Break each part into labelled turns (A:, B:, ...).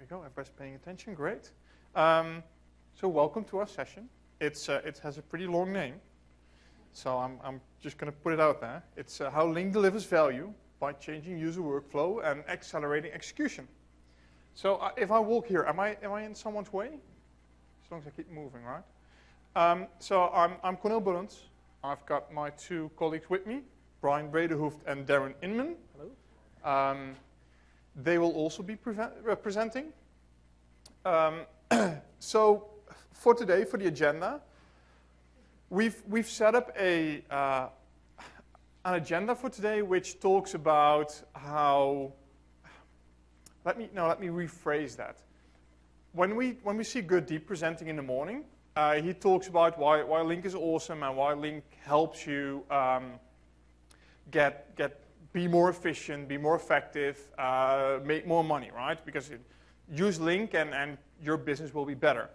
A: you go. Everybody's paying attention. Great. So welcome to our session. It has a pretty long name, so I'm just going to put it out there. It's how Lync delivers value by changing user workflow and accelerating execution. So if I walk here, am I in someone's way? As long as I keep moving, right? So I'm Cornel Bullens. I've got my two colleagues with me, Brian Brederhoeft and Darren Inman.
B: Hello.
A: They will also be presenting. So for today, for the agenda, we've set up an agenda for today which talks about how. Let me rephrase that. When we see Gurdeep presenting in the morning, he talks about why Lync is awesome and why Lync helps you be more efficient, be more effective, make more money, right? Because use Lync and your business will be better.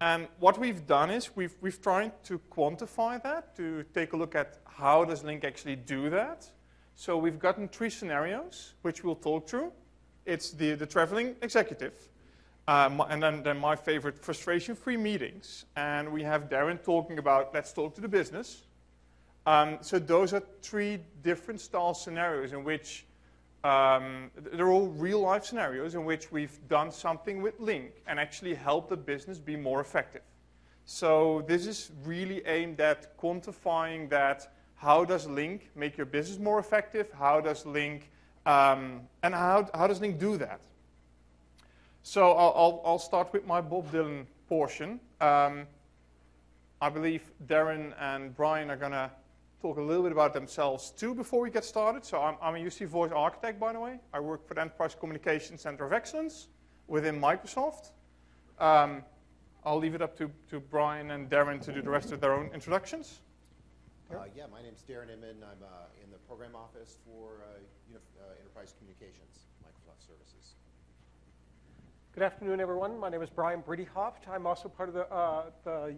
A: And what we've done is we've tried to quantify that, to take a look at how does Lync actually do that. So we've gotten 3 scenarios, which we'll talk through. It's the traveling executive, and then my favorite, frustration-free meetings. And we have Darren talking about let's talk to the business. So those are 3 different style scenarios in which they're all real-life scenarios in which we've done something with Lync and actually helped the business be more effective. So this is really aimed at quantifying that. How does Lync make your business more effective? How does Lync and how does Lync do that? So I'll start with my Bob Dylan portion. I believe Darren and Brian are going to talk a little bit about themselves too before we get started. So I'm a UC Voice architect, by the way. I work for the Enterprise Communications Center of Excellence within Microsoft. I'll leave it up to Brian and Darren to do the rest of their own introductions.
C: Yeah, my name's Darren Inman. I'm in the program office for Enterprise Communications, Microsoft Services.
B: Good afternoon, everyone. My name is Brian Brederhoeft. I'm also part of the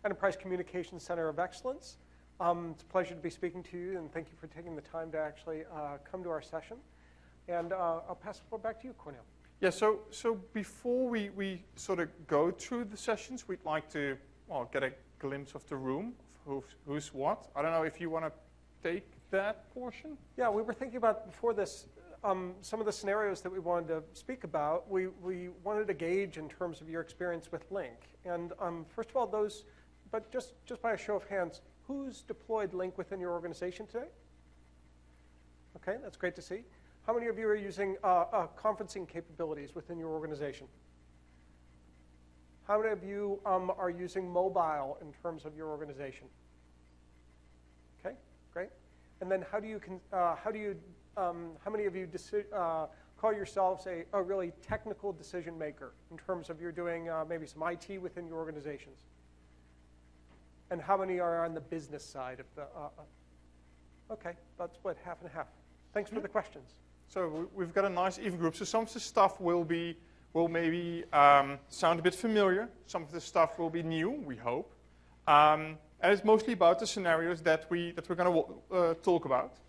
B: Enterprise Communications Center of Excellence. It's a pleasure to be speaking to you, and thank you for taking the time to actually come to our session. And I'll pass the floor back to you, Cornel.
A: Yeah, so before we sort of go through the sessions, we'd like to get a glimpse of the room, of who's what. I don't know if you want to take that portion.
B: Yeah, we were thinking about before this some of the scenarios that we wanted to speak about. We wanted to gauge in terms of your experience with Lync. And first of all, but just by a show of hands, who's deployed Lync within your organization today? Okay, that's great to see. How many of you are using conferencing capabilities within your organization? How many of you are using mobile in terms of your organization? Okay, great. And then how many of you call yourselves a really technical decision maker in terms of you're doing maybe some IT within your organizations? And how many are on the business side of the? Okay, that's what, half and half. Thanks for the questions.
A: So we've got a nice even group. So some of the stuff will maybe sound a bit familiar. Some of the stuff will be new, we hope. And it's mostly about the scenarios that we're going to talk about.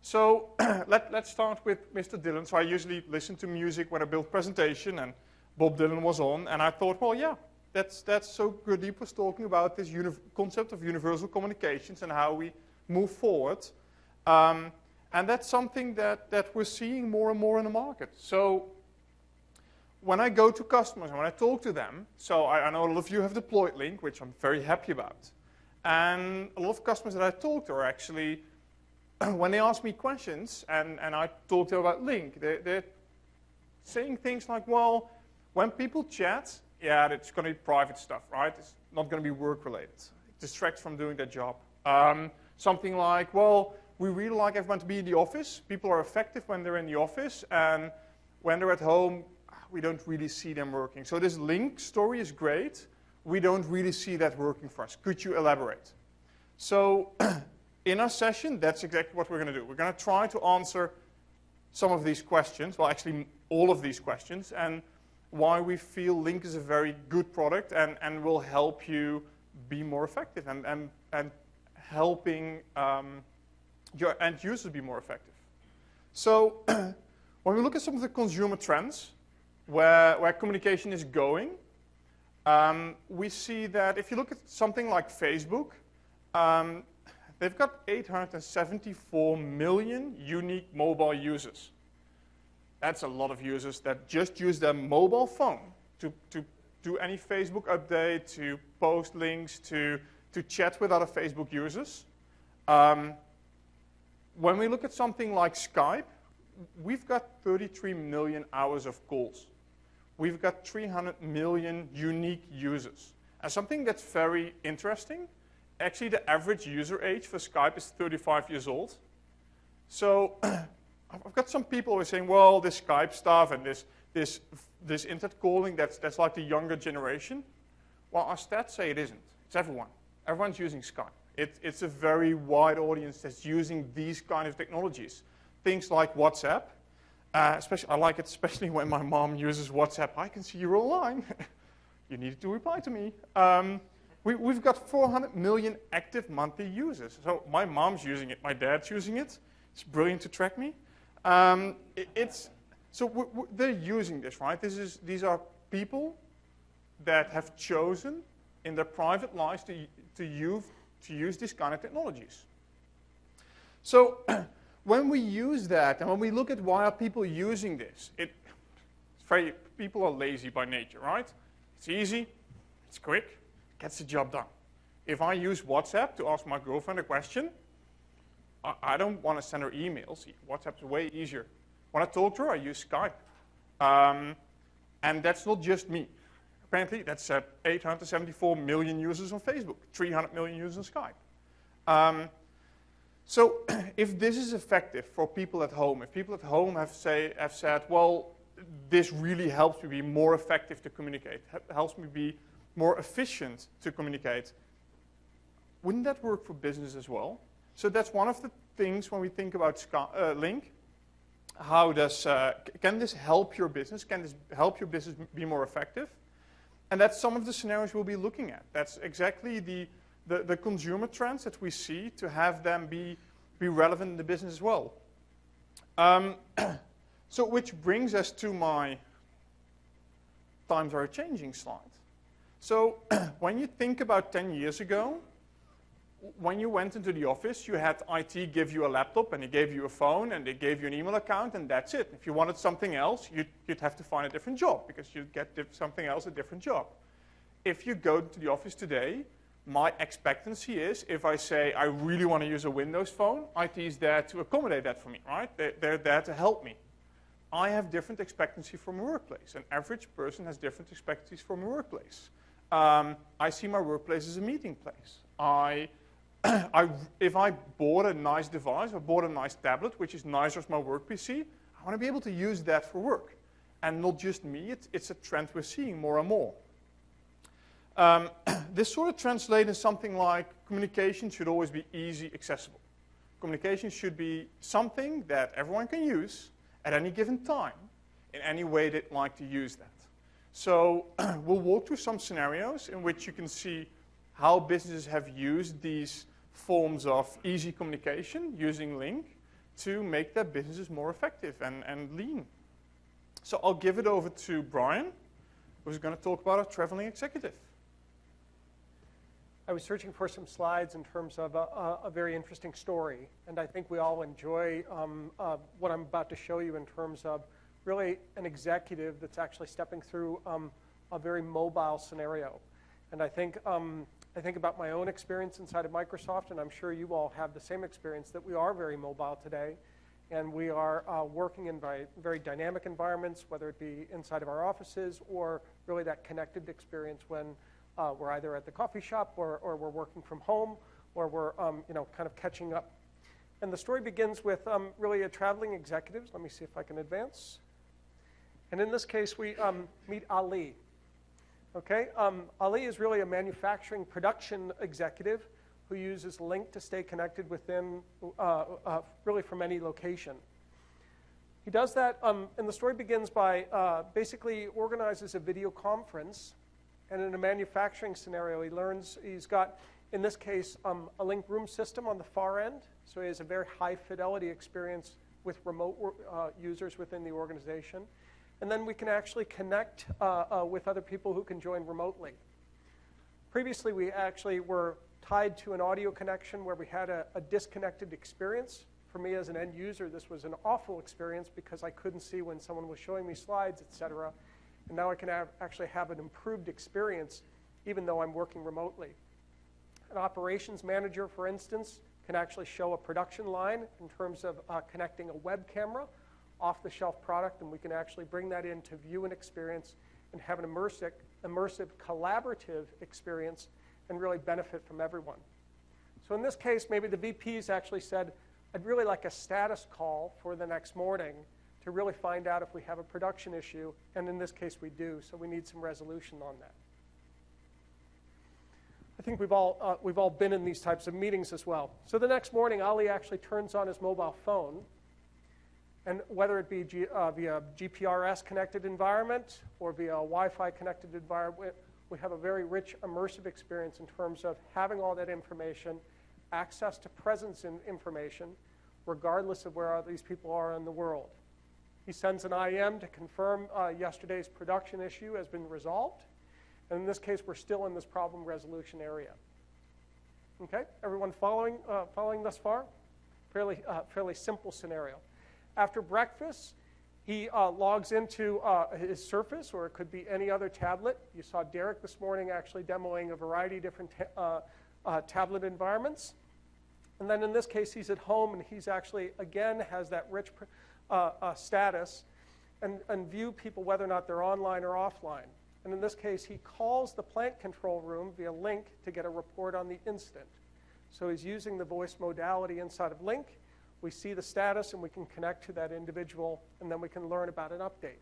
A: So let's start with Mr. Dylan. So I usually listen to music when I build presentation, and Bob Dylan was on, and I thought, well, yeah, that's so Gurdeep was talking about this concept of universal communications and how we move forward. And that's something that we're seeing more and more in the market. So when I go to customers and when I talk to them, so I know a lot of you have deployed Lync, which I'm very happy about. And a lot of customers that I talk to are actually, when they ask me questions and I talk to them about Lync, they're saying things like, well, when people chat, yeah, it's going to be private stuff, right? It's not going to be work-related. It distracts from doing their job. Something like, well, we really like everyone to be in the office. People are effective when they're in the office, and when they're at home, we don't really see them working. So this Lync story is great. We don't really see that working for us. Could you elaborate? So in our session, that's exactly what we're going to do. We're going to try to answer some of these questions, well, actually all of these questions, and why we feel Lync is a very good product and will help you be more effective and helping your end users be more effective. So when we look at some of the consumer trends, where communication is going. We see that if you look at something like Facebook, they've got 874 million unique mobile users. That's a lot of users that just use their mobile phone to do any Facebook update, to post links, to chat with other Facebook users. When we look at something like Skype, we've got 33 million hours of calls. We've got 300 million unique users. And something that's very interesting, actually the average user age for Skype is 35 years old. So I've got some people who are saying, well, this Skype stuff and this internet calling, that's like the younger generation. Well, our stats say it isn't. It's everyone. Everyone's using Skype. It's a very wide audience that's using these kind of technologies. Things like WhatsApp. I like it especially when my mom uses WhatsApp. I can see you're online. You needed to reply to me. We've got 400 million active monthly users. So my mom's using it. My dad's using it. It's brilliant to track me. They're using this, right? These are people that have chosen in their private lives to use these kind of technologies. So when we use that, and when we look at why are people using this, people are lazy by nature, right? It's easy, it's quick, gets the job done. If I use WhatsApp to ask my girlfriend a question, I don't want to send her emails. WhatsApp's way easier. When I talk to her, I use Skype. And that's not just me. Apparently, that's 874 million users on Facebook, 300 million users on Skype. So if this is effective for people at home, if people at home have said, well, this really helps me be more effective to communicate, helps me be more efficient to communicate, wouldn't that work for business as well? So that's one of the things when we think about Lync. How can this help your business? Can this help your business be more effective? And that's some of the scenarios we'll be looking at. That's exactly the consumer trends that we see to have them be relevant in the business as well. So which brings us to my times are changing slide. So when you think about 10 years ago, when you went into the office, you had IT give you a laptop, and they gave you a phone, and they gave you an email account, and that's it. If you wanted something else, you'd have to find a different job, because you'd get something else, a different job. If you go to the office today, my expectancy is, if I say I really want to use a Windows phone, IT is there to accommodate that for me, right? They're there to help me. I have different expectancy from a workplace. An average person has different expectancies from a workplace. I see my workplace as a meeting place. If I bought a nice device or bought a nice tablet, which is nicer as my work PC, I want to be able to use that for work. And not just me, it's a trend we're seeing more and more. This sort of translates in something like communication should always be easy, accessible. Communication should be something that everyone can use at any given time in any way they'd like to use that. So we'll walk through some scenarios in which you can see how businesses have used these forms of easy communication using Lync to make their businesses more effective and lean. So I'll give it over to Brian, who's going to talk about our traveling executive.
B: I was searching for some slides in terms of a very interesting story, and I think we all enjoy what I'm about to show you in terms of really an executive that's actually stepping through a very mobile scenario. And I think about my own experience inside of Microsoft, and I'm sure you all have the same experience, that we are very mobile today, and we are working in very dynamic environments, whether it be inside of our offices or really that connected experience when we're either at the coffee shop or we're working from home, or we're kind of catching up. And the story begins with really a traveling executive. Let me see if I can advance. And in this case, we meet Ali. Okay, Ali is really a manufacturing production executive who uses Lync to stay connected within, really from any location. He does that, and the story begins by basically organizes a video conference, and in a manufacturing scenario, he learns he's got, in this case, a Lync room system on the far end, so he has a very high fidelity experience with remote users within the organization. and then we can actually connect with other people who can join remotely. Previously, we actually were tied to an audio connection where we had a disconnected experience. For me as an end user, this was an awful experience because I couldn't see when someone was showing me slides, et cetera. And now I can actually have an improved experience even though I'm working remotely. An operations manager, for instance, can actually show a production line in terms of connecting a web camera, off-the-shelf product, and we can actually bring that in to view an experience and have an immersive collaborative experience and really benefit from everyone. So in this case, maybe the VPs actually said, I'd really like a status call for the next morning to really find out if we have a production issue, and in this case we do, so we need some resolution on that. I think we've all been in these types of meetings as well. So the next morning, Ali actually turns on his mobile phone, and whether it be via GPRS connected environment or via a Wi-Fi connected environment, we have a very rich immersive experience in terms of having all that information, access to presence in information, regardless of where these people are in the world. He sends an IM to confirm yesterday's production issue has been resolved. And in this case, we're still in this problem resolution area. Okay, everyone following thus far? Fairly simple scenario. After breakfast, he logs into his Surface, or it could be any other tablet. You saw Derek this morning actually demoing a variety of different tablet environments. And then in this case, he's at home, and he's actually, again, has that rich status and view people whether or not they're online or offline. And in this case, he calls the plant control room via Lync to get a report on the incident. So he's using the voice modality inside of Lync. We see the status, and we can connect to that individual, and then we can learn about an update.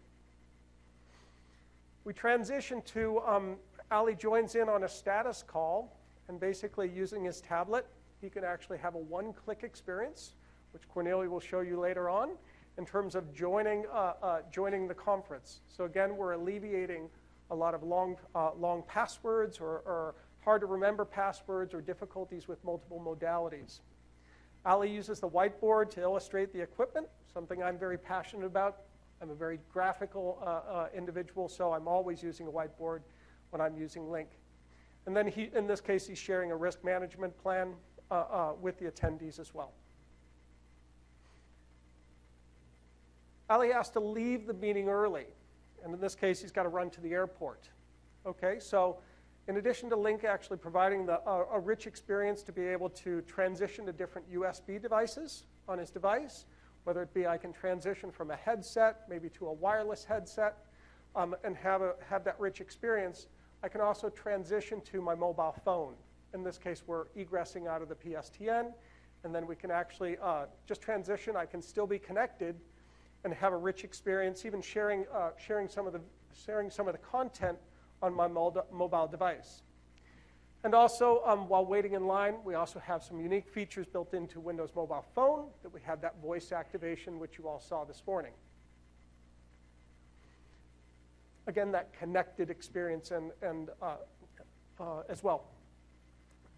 B: We transition to Ali joins in on a status call, and basically using his tablet, he can actually have a one-click experience, which Cornelia will show you later on, in terms of joining the conference. So again, we're alleviating a lot of long passwords or hard to remember passwords or difficulties with multiple modalities. Ali uses the whiteboard to illustrate the equipment, something I'm very passionate about. I'm a very graphical individual, so I'm always using a whiteboard when I'm using Lync. And then in this case, he's sharing a risk management plan with the attendees as well. Ali has to leave the meeting early. And in this case, he's got to run to the airport. Okay, so in addition to Lync actually providing a rich experience to be able to transition to different USB devices on his device, whether it be I can transition from a headset, maybe to a wireless headset, and have that rich experience, I can also transition to my mobile phone. In this case, we're egressing out of the PSTN, and then we can actually just transition. I can still be connected and have a rich experience, even sharing some of the content on my mobile device. And also, while waiting in line, we also have some unique features built into Windows Mobile Phone that we have that voice activation, which you all saw this morning. Again, that connected experience and as well.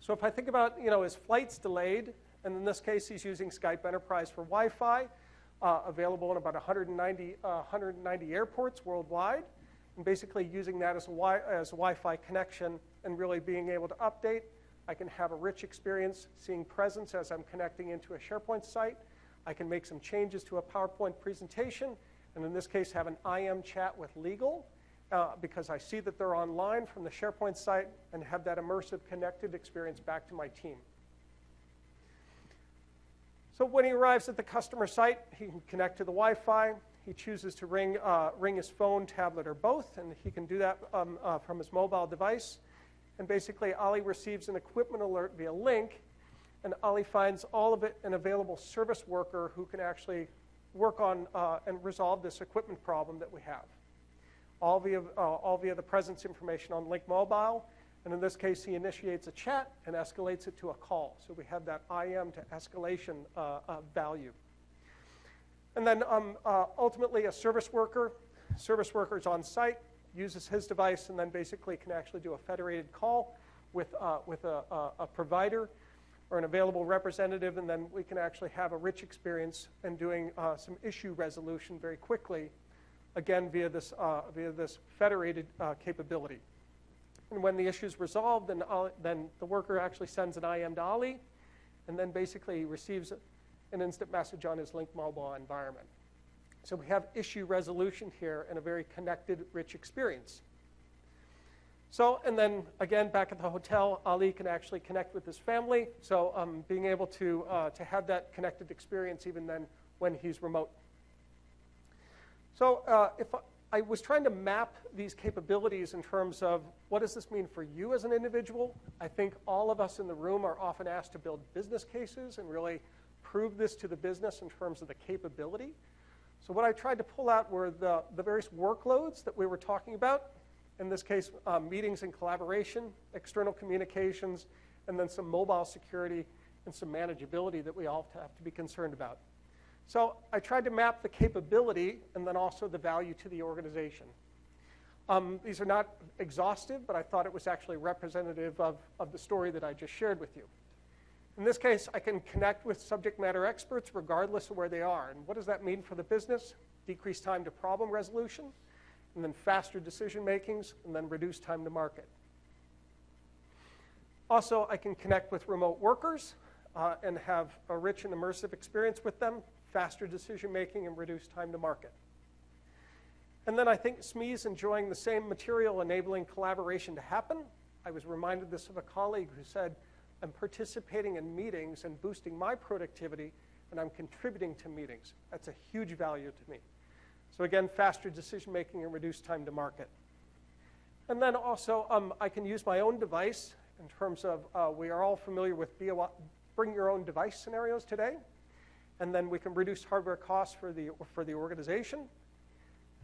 B: So if I think about, his flight's delayed, and in this case, he's using Skype Enterprise for Wi-Fi, available in about 190 airports worldwide, and basically using that as a Wi-Fi connection and really being able to update. I can have a rich experience seeing presence as I'm connecting into a SharePoint site. I can make some changes to a PowerPoint presentation, and in this case have an IM chat with legal because I see that they're online from the SharePoint site and have that immersive connected experience back to my team. So when he arrives at the customer site, he can connect to the Wi-Fi. He chooses to ring his phone, tablet, or both, and he can do that from his mobile device. And basically, Ali receives an equipment alert via Lync, and Ali finds all of it an available service worker who can actually work on and resolve this equipment problem that we have. All via the presence information on Lync Mobile. And in this case, he initiates a chat and escalates it to a call. So we have that IM to escalation value. And then ultimately, a service worker is on site, uses his device, and then basically can actually do a federated call with a provider or an available representative, and then we can actually have a rich experience in doing some issue resolution very quickly again, via this federated capability. And when the issue is resolved, then the worker actually sends an IM to Ali, and then basically receives an instant message on his Lync mobile environment. So we have issue resolution here in a very connected, rich experience. So, and then again, back at the hotel, Ali can actually connect with his family. So being able to have that connected experience even then when he's remote. So if I was trying to map these capabilities in terms of what does this mean for you as an individual, I think all of us in the room are often asked to build business cases and really prove this to the business in terms of the capability. So what I tried to pull out were the various workloads that we were talking about. In this case, meetings and collaboration, external communications, and then some mobile security and some manageability that we all have to be concerned about. So I tried to map the capability and then also the value to the organization. These are not exhaustive, but I thought it was actually representative of the story that I just shared with you. In this case, I can connect with subject matter experts regardless of where they are. And what does that mean for the business? Decreased time to problem resolution, and then faster decision makings, and then reduced time to market. Also, I can connect with remote workers and have a rich and immersive experience with them, faster decision making, and reduced time to market. And then I think SME is enjoying the same material enabling collaboration to happen. I was reminded this of a colleague who said, I'm participating in meetings and boosting my productivity, and I'm contributing to meetings. That's a huge value to me. So again, faster decision making and reduced time to market. And then also, I can use my own device in terms of, we are all familiar with bring your own device scenarios today. And then we can reduce hardware costs for the organization.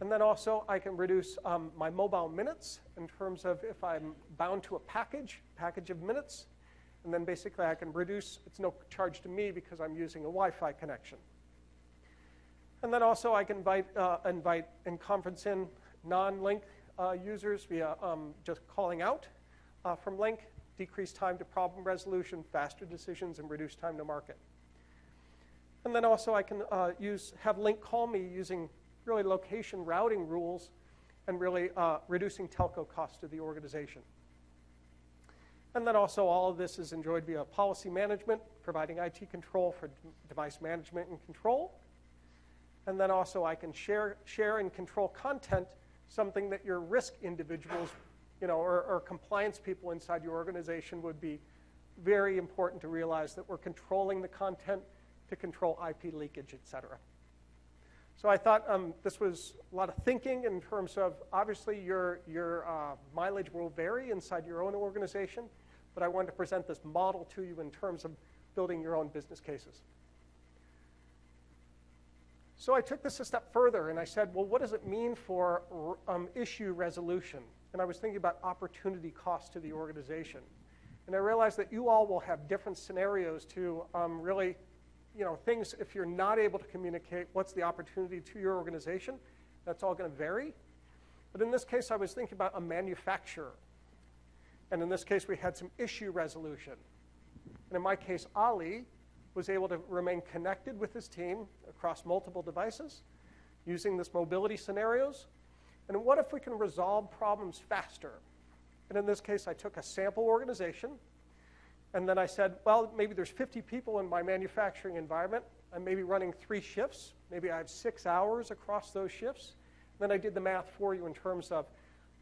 B: And then also, I can reduce my mobile minutes in terms of if I'm bound to a package of minutes. And then basically, I can reduce, it's no charge to me because I'm using a Wi-Fi connection. And then also, I can invite and conference in non-Lync users via just calling out from Lync, decrease time to problem resolution, faster decisions, and reduce time to market. And then also, I can have Lync call me using really location routing rules and really reducing telco costs to the organization. And then also, all of this is enjoyed via policy management, providing IT control for device management and control. And then also, I can share and control content, something that your risk individuals, or compliance people inside your organization would be very important to realize that we're controlling the content to control IP leakage, et cetera. So I thought this was a lot of thinking in terms of, obviously, your mileage will vary inside your own organization, but I wanted to present this model to you in terms of building your own business cases. So I took this a step further, and I said, well, what does it mean for issue resolution? And I was thinking about opportunity cost to the organization. And I realized that you all will have different scenarios to really, things, if you're not able to communicate, what's the opportunity to your organization? That's all going to vary. But in this case, I was thinking about a manufacturer. And in this case, we had some issue resolution. And in my case, Ali was able to remain connected with his team across multiple devices using this mobility scenarios. And what if we can resolve problems faster? And in this case, I took a sample organization. And then I said, well, maybe there's 50 people in my manufacturing environment. I'm maybe running 3 shifts. Maybe I have 6 hours across those shifts. Then I did the math for you in terms of,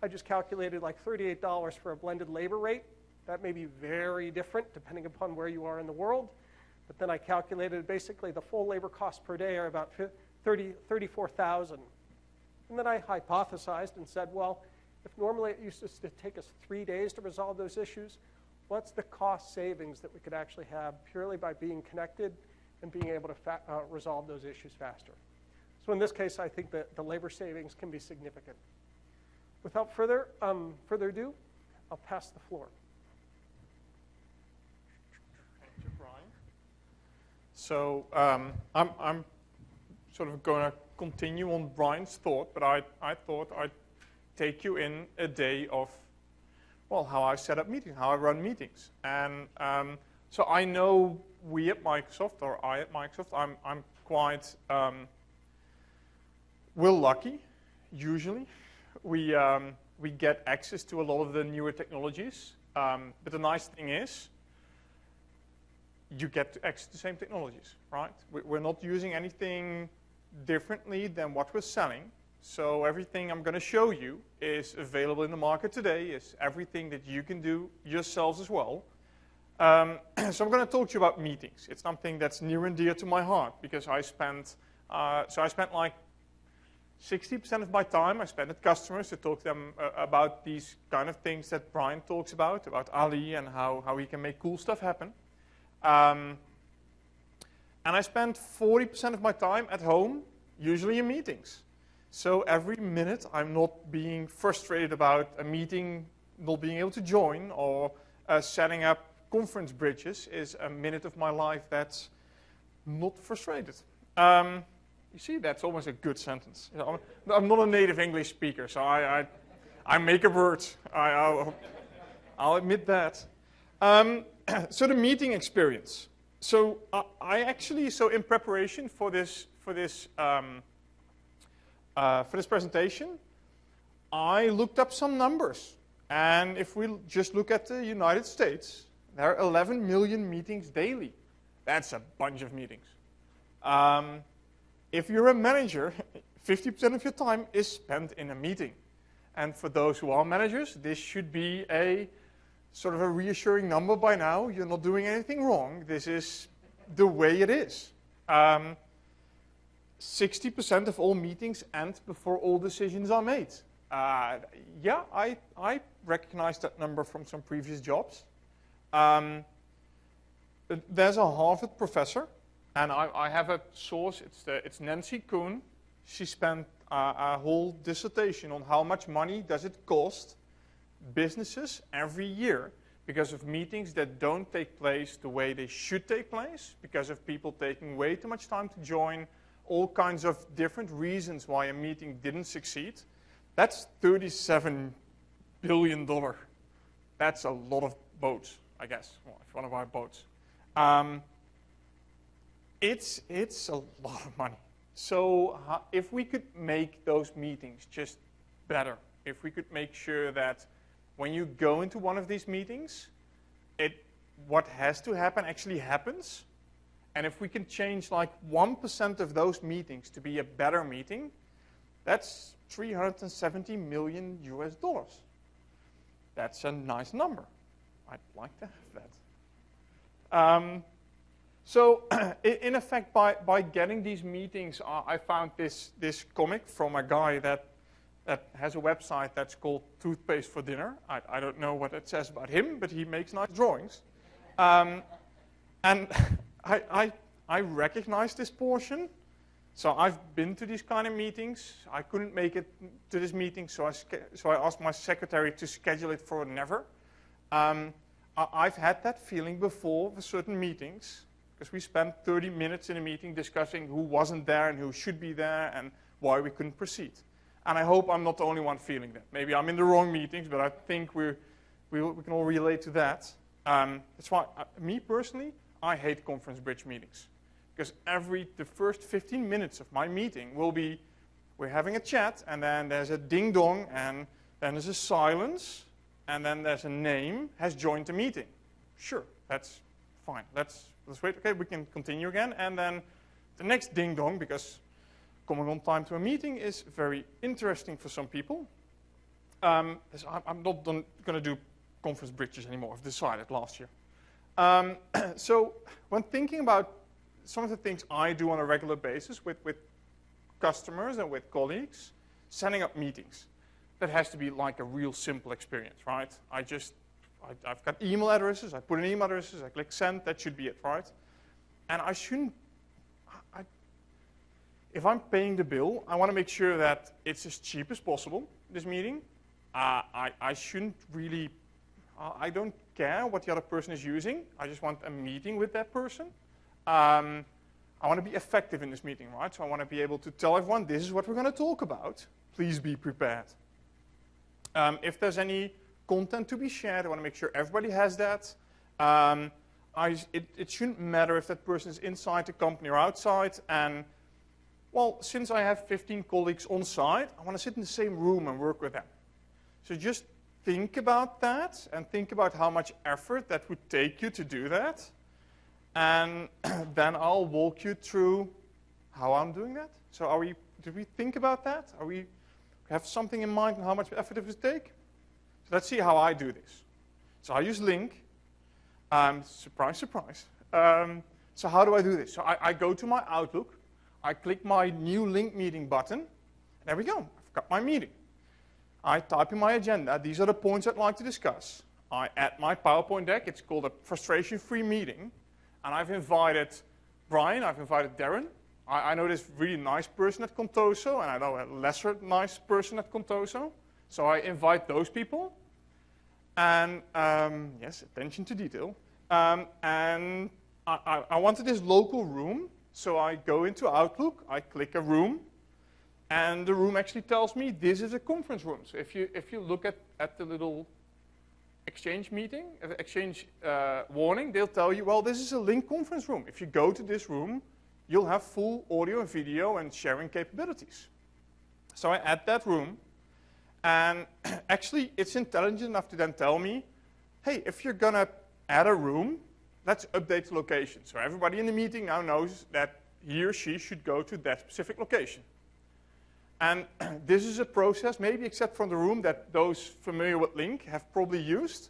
B: I just calculated like $38 for a blended labor rate. That may be very different depending upon where you are in the world. But then I calculated basically the full labor costs per day are about $34,000. And then I hypothesized and said, well, if normally it used to take us 3 days to resolve those issues, what's the cost savings that we could actually have purely by being connected and being able to resolve those issues faster? So in this case, I think that the labor savings can be significant. Without further ado, I'll pass the floor.
A: Thank you, Brian. So I'm sort of going to continue on Brian's thought, but I thought I'd take you in a day of, well, how I set up meetings, how I run meetings. And so I know we at Microsoft, or I at Microsoft, I'm quite, we're lucky. usually. We get access to a lot of the newer technologies. But the nice thing is, you get access to the same technologies, right? We're not using anything differently than what we're selling. So everything I'm going to show you is available in the market today, is everything that you can do yourselves as well. So I'm going to talk to you about meetings. It's something that's near and dear to my heart because I spent like 60% of my time I spent at customers to talk to them about these kind of things that Brian talks about Ali and how he can make cool stuff happen. And I spent 40% of my time at home, usually in meetings. So every minute I'm not being frustrated about a meeting not being able to join or setting up conference bridges is a minute of my life that's not frustrated. You see, that's almost a good sentence. You know, I'm not a native English speaker, so I make up words. I'll admit that. So the meeting experience. So in preparation for this presentation, I looked up some numbers. And if we just look at the United States, there are 11 million meetings daily. That's a bunch of meetings. If you're a manager, 50% of your time is spent in a meeting. And for those who are managers, this should be a sort of a reassuring number by now. You're not doing anything wrong. This is the way it is. 60% of all meetings end before all decisions are made. Yeah, I recognize that number from some previous jobs. There's a Harvard professor, and I have a source. It's Nancy Kuhn. She spent a whole dissertation on how much money does it cost businesses every year because of meetings that don't take place the way they should take place, because of people taking way too much time to join, all kinds of different reasons why a meeting didn't succeed. That's $37 billion. That's a lot of boats, I guess, well, if you want to buy boats. It's a lot of money. So if we could make those meetings just better, if we could make sure that when you go into one of these meetings, what has to happen actually happens, and if we can change like 1% of those meetings to be a better meeting, that's $370 million US. That's a nice number. I'd like to have that. So in effect, by getting these meetings, I found this comic from a guy that has a website that's called Toothpaste for Dinner. I don't know what it says about him, but he makes nice drawings. And I recognize this portion. So I've been to these kind of meetings. I couldn't make it to this meeting, so I asked my secretary to schedule it for never. I've had that feeling before for certain meetings, because we spent 30 minutes in a meeting discussing who wasn't there and who should be there and why we couldn't proceed. And I hope I'm not the only one feeling that. Maybe I'm in the wrong meetings, but I think we can all relate to that. That's why, me personally, I hate conference bridge meetings. Because the first 15 minutes of my meeting will be, we're having a chat, and then there's a ding-dong, and then there's a silence, and then there's a name, has joined the meeting. Sure, that's fine. Let's wait. Okay, we can continue again. And then the next ding-dong, because coming on time to a meeting is very interesting for some people. I'm not going to do conference bridges anymore. I've decided last year. So when thinking about some of the things I do on a regular basis with customers and with colleagues, setting up meetings, that has to be like a real simple experience, right? I've got email addresses, I put in email addresses, I click send, that should be it, right? And if I'm paying the bill, I want to make sure that it's as cheap as possible, this meeting. I shouldn't really, I don't care what the other person is using. I just want a meeting with that person. I want to be effective in this meeting, right? So I want to be able to tell everyone, this is what we're going to talk about. Please be prepared. If there's any content to be shared, I want to make sure everybody has that. It shouldn't matter if that person is inside the company or outside. And well, since I have 15 colleagues on site, I want to sit in the same room and work with them. So just think about that and think about how much effort that would take you to do that. And then I'll walk you through how I'm doing that. So did we think about that? We have something in mind on how much effort it would take? So let's see how I do this. So I use Lync. Surprise, surprise. So how do I do this? So I go to my Outlook. I click my new Lync meeting button. And there we go. I've got my meeting. I type in my agenda. These are the points I'd like to discuss. I add my PowerPoint deck. It's called a frustration-free meeting. And I've invited Brian. I've invited Darren. I know this really nice person at Contoso, and I know a lesser nice person at Contoso. So I invite those people. And yes, attention to detail. And I wanted this local room. So I go into Outlook. I click a room. And the room actually tells me this is a conference room. So if you look at the little exchange warning, they'll tell you, well, this is a Lync conference room. If you go to this room, you'll have full audio and video and sharing capabilities. So I add that room. And actually, it's intelligent enough to then tell me, hey, if you're going to add a room, let's update the location. So everybody in the meeting now knows that he or she should go to that specific location. And this is a process, maybe except from the room, that those familiar with Lync have probably used.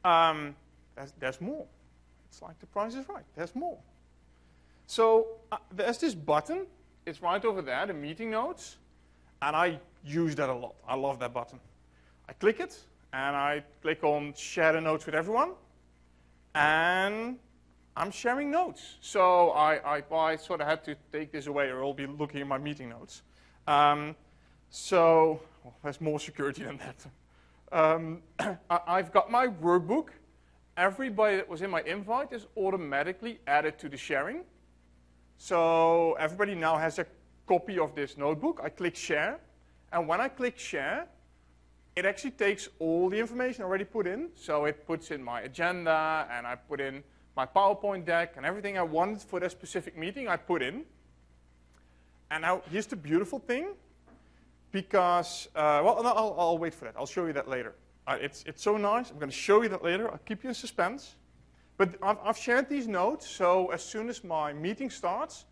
A: There's more. It's like the price is right. There's more. So there's this button. It's right over there, the meeting notes. And I use that a lot. I love that button. I click it, and I click on share the notes with everyone. And I'm sharing notes. So I sort of had to take this away, or I'll be looking at my meeting notes. So there's more security than that. I've got my workbook. Everybody that was in my invite is automatically added to the sharing. So everybody now has a copy of this notebook. I click share. And when I click share, it actually takes all the information already put in. So it puts in my agenda, and I put in my PowerPoint deck, and everything I wanted for that specific meeting I put in. And now here's the beautiful thing, because, well, no, I'll wait for that. I'll show you that later. It's so nice. I'm going to show you that later. I'll keep you in suspense. But I've shared these notes, so as soon as my meeting starts,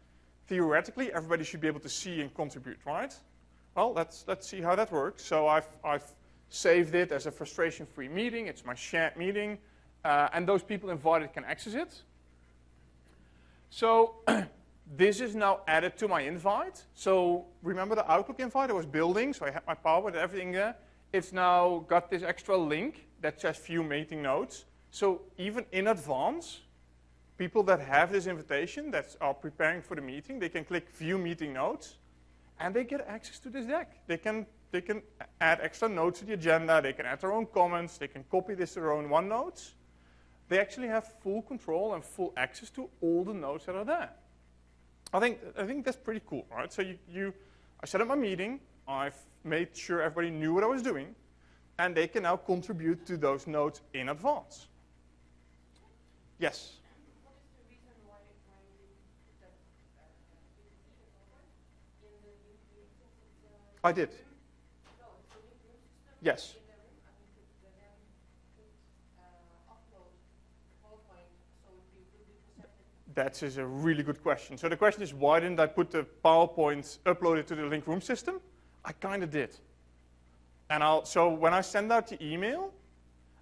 A: theoretically, everybody should be able to see and contribute, right? Well, let's see how that works. So I've saved it as a frustration-free meeting. It's my shared meeting. And those people invited can access it. So this is now added to my invite. So remember the Outlook invite I was building? So I had my PowerPoint and everything there. It's now got this extra link that says view meeting notes. So even in advance, people that have this invitation, that are preparing for the meeting, they can click view meeting notes, and they get access to this deck. They can add extra notes to the agenda. They can add their own comments. They can copy this to their own OneNotes. They actually have full control and full access to all the notes that are there. I think that's pretty cool, right? So I set up my meeting. I've made sure everybody knew what I was doing, and they can now contribute to those notes in advance. Yes?
D: What is the reason why you didn't put that in the new meeting?
A: I did.
D: No, it's the new system.
A: Yes. That is a really good question. So the question is, why didn't I put the PowerPoint uploaded to the Lync room system? I kind of did. And so when I send out the email,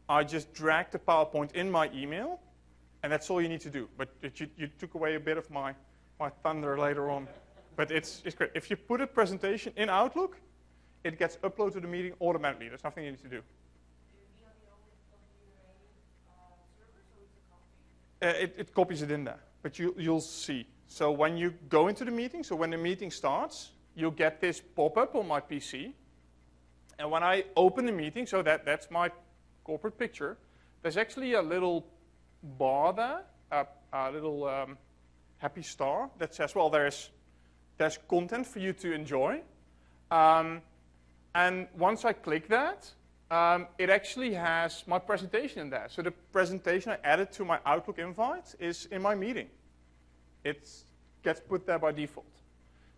A: I just drag the PowerPoint in my email, and that's all you need to do. But you took away a bit of my thunder later on. But it's great. If you put a presentation in Outlook, it gets uploaded to the meeting automatically. There's nothing you need to do. It copies it in there, but you'll see. So when you go into the meeting, so when the meeting starts, you'll get this pop-up on my PC. And when I open the meeting, so that's my corporate picture, there's actually a little bar there, a little happy star that says, well, there's content for you to enjoy. And once I click that, it actually has my presentation in there. So the presentation I added to my Outlook invite is in my meeting. It gets put there by default.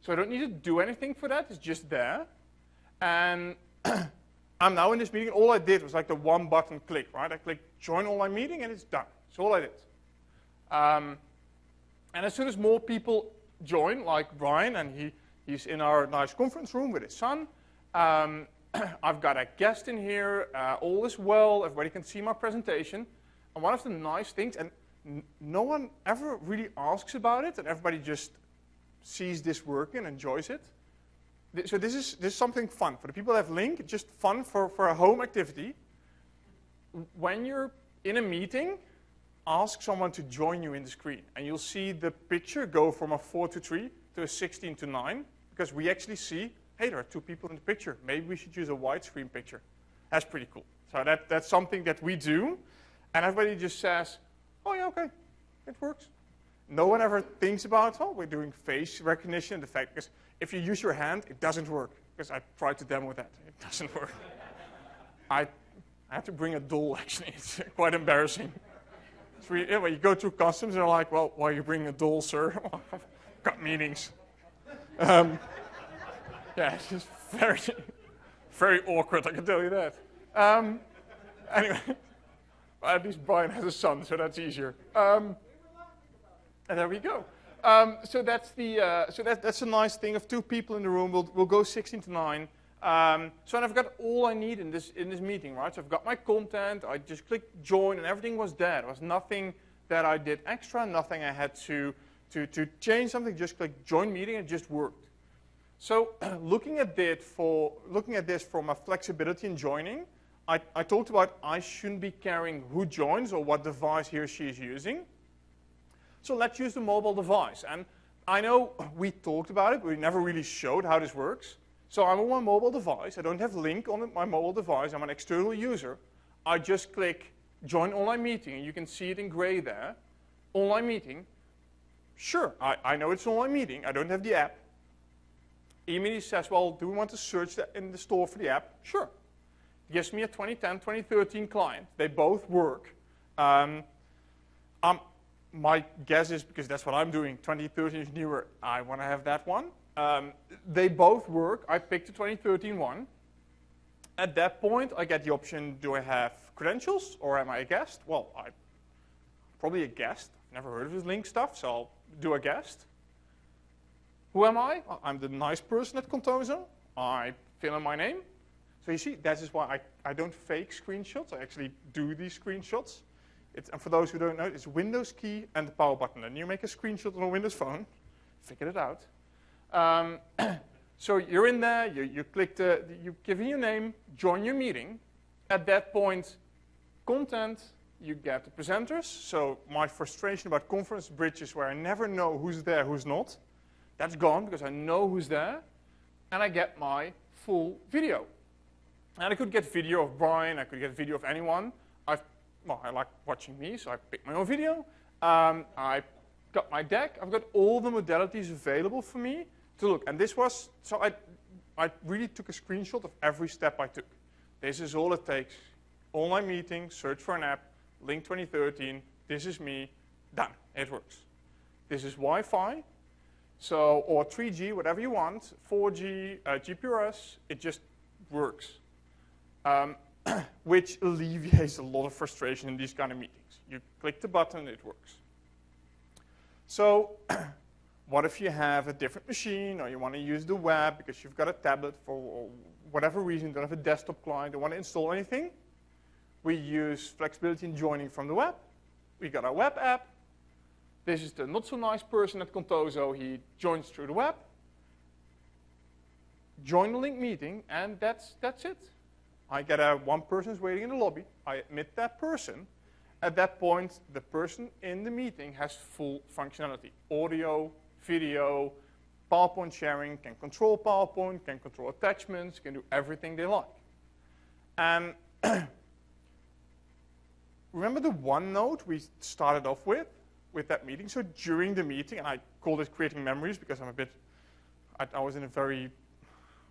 A: So I don't need to do anything for that. It's just there. And I'm now in this meeting. All I did was like the one button click, right? I clicked join online meeting and it's done. That's all I did. And as soon as more people join, like Brian, and he's in our nice conference room with his son, I've got a guest in here, all is well, everybody can see my presentation. And one of the nice things, and no one ever really asks about it, and everybody just sees this working and enjoys it. So this is something fun. For the people that have Lync, just fun for a home activity. When you're in a meeting, ask someone to join you in the screen. And you'll see the picture go from a 4:3 to a 16:9, because we actually see, hey, there are 2 people in the picture. Maybe we should use a widescreen picture. That's pretty cool. So that's something that we do. And everybody just says, oh, yeah, okay, it works. No one ever thinks about, oh, we're doing face recognition. The fact is, if you use your hand, it doesn't work. Because I tried to demo that. It doesn't work. I had to bring a doll, actually. It's quite embarrassing. It's really, when you go through customs, they're like, well, why are you bringing a doll, sir? I've got meetings. Yeah, it's just very, very awkward, I can tell you that. Anyway, well, at least Brian has a son, so that's easier. And there we go. So that's a nice thing of 2 people in the room. We'll go 16:9. So I've got all I need in this meeting, right? So I've got my content. I just clicked join, and everything was there. There was nothing that I did extra, nothing I had to change something. Just click join meeting, and it just worked. So looking at this from a flexibility in joining, I talked about I shouldn't be caring who joins or what device he or she is using. So let's use the mobile device. And I know we talked about it, but we never really showed how this works. So I'm on my mobile device. I don't have Lync on my mobile device. I'm an external user. I just click join online meeting, and you can see it in gray there. Online meeting. Sure, I know it's an online meeting. I don't have the app. Immediately says, well, do we want to search that in the store for the app? Sure. Gives me a 2010, 2013 client. They both work. My guess is, because that's what I'm doing, 2013 is newer, I want to have that one. They both work. I picked the 2013 one. At that point, I get the option, do I have credentials or am I a guest? Well, I'm probably a guest. Never heard of this Lync stuff, so I'll do a guest. Who am I? Well, I'm the nice person at Contoso. I fill in my name. So you see, that is why I don't fake screenshots. I actually do these screenshots. And for those who don't know, it's Windows key and the power button. And you make a screenshot on a Windows phone. Figured it out. So you're in there. You click you give in your name, join your meeting. At that point, content, you get the presenters. So my frustration about conference bridges where I never know who's there, who's not, that's gone because I know who's there. And I get my full video. And I could get video of Brian. I could get video of anyone. I like watching me, so I picked my own video. I got my deck. I've got all the modalities available for me to look. And this was, so I really took a screenshot of every step I took. This is all it takes. Online meeting, search for an app, Lync 2013, this is me, done. It works. This is Wi-Fi, so, or 3G, whatever you want, 4G, GPRS, it just works. Which alleviates a lot of frustration in these kind of meetings. You click the button, it works. So what if you have a different machine, or you want to use the web because you've got a tablet for whatever reason, you don't have a desktop client, don't want to install anything? We use flexibility in joining from the web. We got our web app. This is the not so nice person at Contoso. He joins through the web. Join the Lync meeting, and that's it. I get one person is waiting in the lobby. I admit that person. At that point, the person in the meeting has full functionality. Audio, video, PowerPoint sharing, can control PowerPoint, can control attachments, can do everything they like. And remember the OneNote we started off with that meeting? So during the meeting, and I called it creating memories because I'm a bit, I was in a very,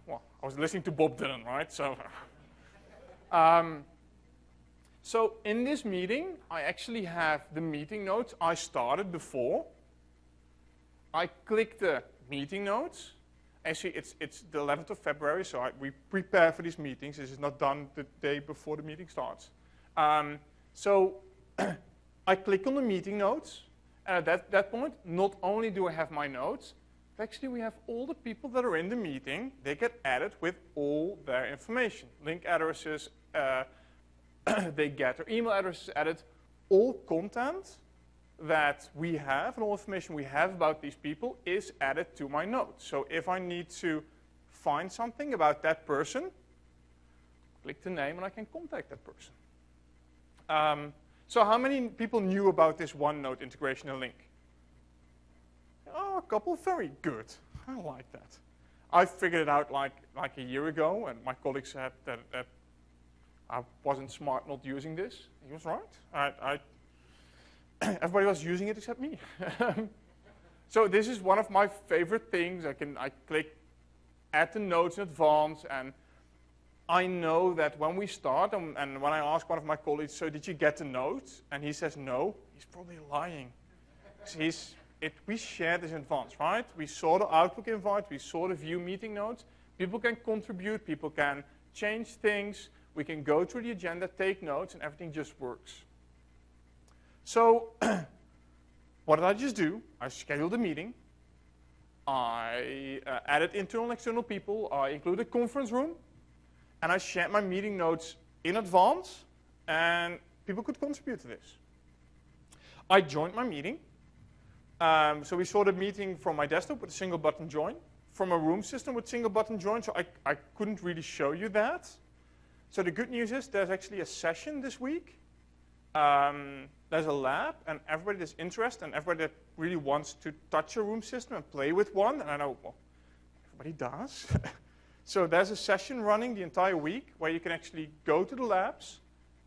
A: well, I was listening to Bob Dylan, right? So in this meeting, I actually have the meeting notes I started before. I click the meeting notes. Actually, it's the 11th of February, so we prepare for these meetings. This is not done the day before the meeting starts. So I click on the meeting notes, and at that point, not only do I have my notes, but actually we have all the people that are in the meeting. They get added with all their information. Link addresses, they get their email addresses added. All content that we have and all information we have about these people is added to my notes. So if I need to find something about that person, click the name and I can contact that person. So how many people knew about this OneNote integration in Lync? Oh, a couple. Very good. I like that. I figured it out like a year ago, and my colleague said that I wasn't smart not using this. He was right. Everybody was using it except me. So this is one of my favorite things. I click add the notes in advance, and I know that when we start, and when I ask one of my colleagues, so did you get the notes? And he says no, he's probably lying. We shared this in advance, right? We saw the Outlook invite, we saw the view meeting notes. People can contribute, people can change things, we can go through the agenda, take notes, and everything just works. So what did I just do? I scheduled a meeting. I added internal and external people. I included a conference room. And I shared my meeting notes in advance. And people could contribute to this. I joined my meeting. So we saw the meeting from my desktop with a single button join. From a room system with single button join. So I couldn't really show you that. So the good news is there's actually a session this week. There's a lab, and everybody that's interested and everybody that really wants to touch a room system and play with one, and I know, well, everybody does. So there's a session running the entire week where you can actually go to the labs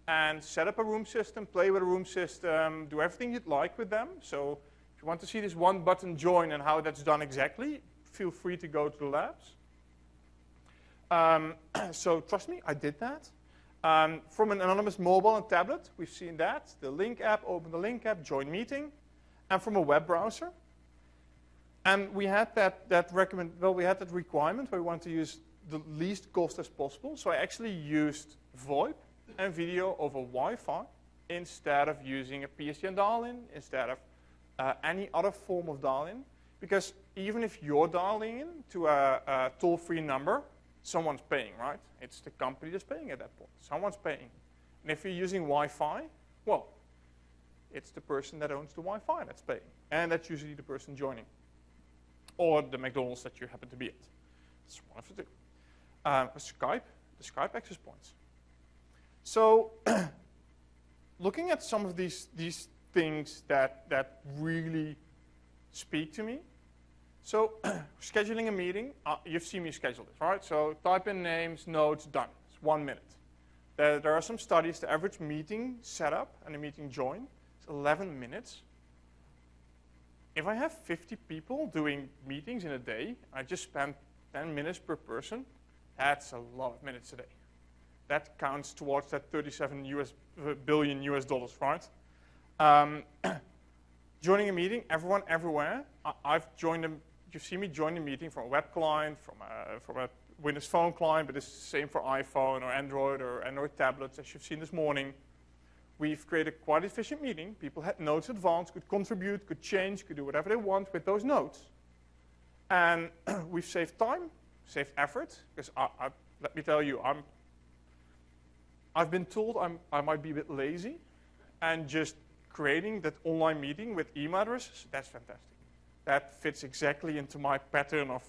A: and set up a room system, play with a room system, do everything you'd like with them. So if you want to see this one button join and how that's done exactly, feel free to go to the labs. So trust me, I did that. From an anonymous mobile and tablet, we've seen that. The Lync app, open the Lync app, join meeting. And from a web browser. And we had that requirement where we want to use the least cost as possible. So I actually used VoIP and video over Wi-Fi instead of using a PSTN dial-in, instead of any other form of dial-in. Because even if you're dialing in to a toll-free number, someone's paying, right? It's the company that's paying at that point. Someone's paying. And if you're using Wi-Fi, well, it's the person that owns the Wi-Fi that's paying. And that's usually the person joining. Or the McDonald's that you happen to be at. That's one of the two. Skype, the Skype access points. So looking at some of these things that really speak to me. So scheduling a meeting, you've seen me schedule this, right? So type in names, notes, done. It's 1 minute. There are some studies. The average meeting setup and a meeting join is 11 minutes. If I have 50 people doing meetings in a day, I just spend 10 minutes per person. That's a lot of minutes a day. That counts towards that 37 billion US dollars, right? Joining a meeting, everyone, everywhere. I've joined them. You've seen me join the meeting from a web client, from a Windows Phone client, but it's the same for iPhone or Android tablets, as you've seen this morning. We've created quite an efficient meeting. People had notes in advance, could contribute, could change, could do whatever they want with those notes. And we've saved time, saved effort, because let me tell you, I've been told I might be a bit lazy, and just creating that online meeting with email addresses, that's fantastic. That fits exactly into my pattern of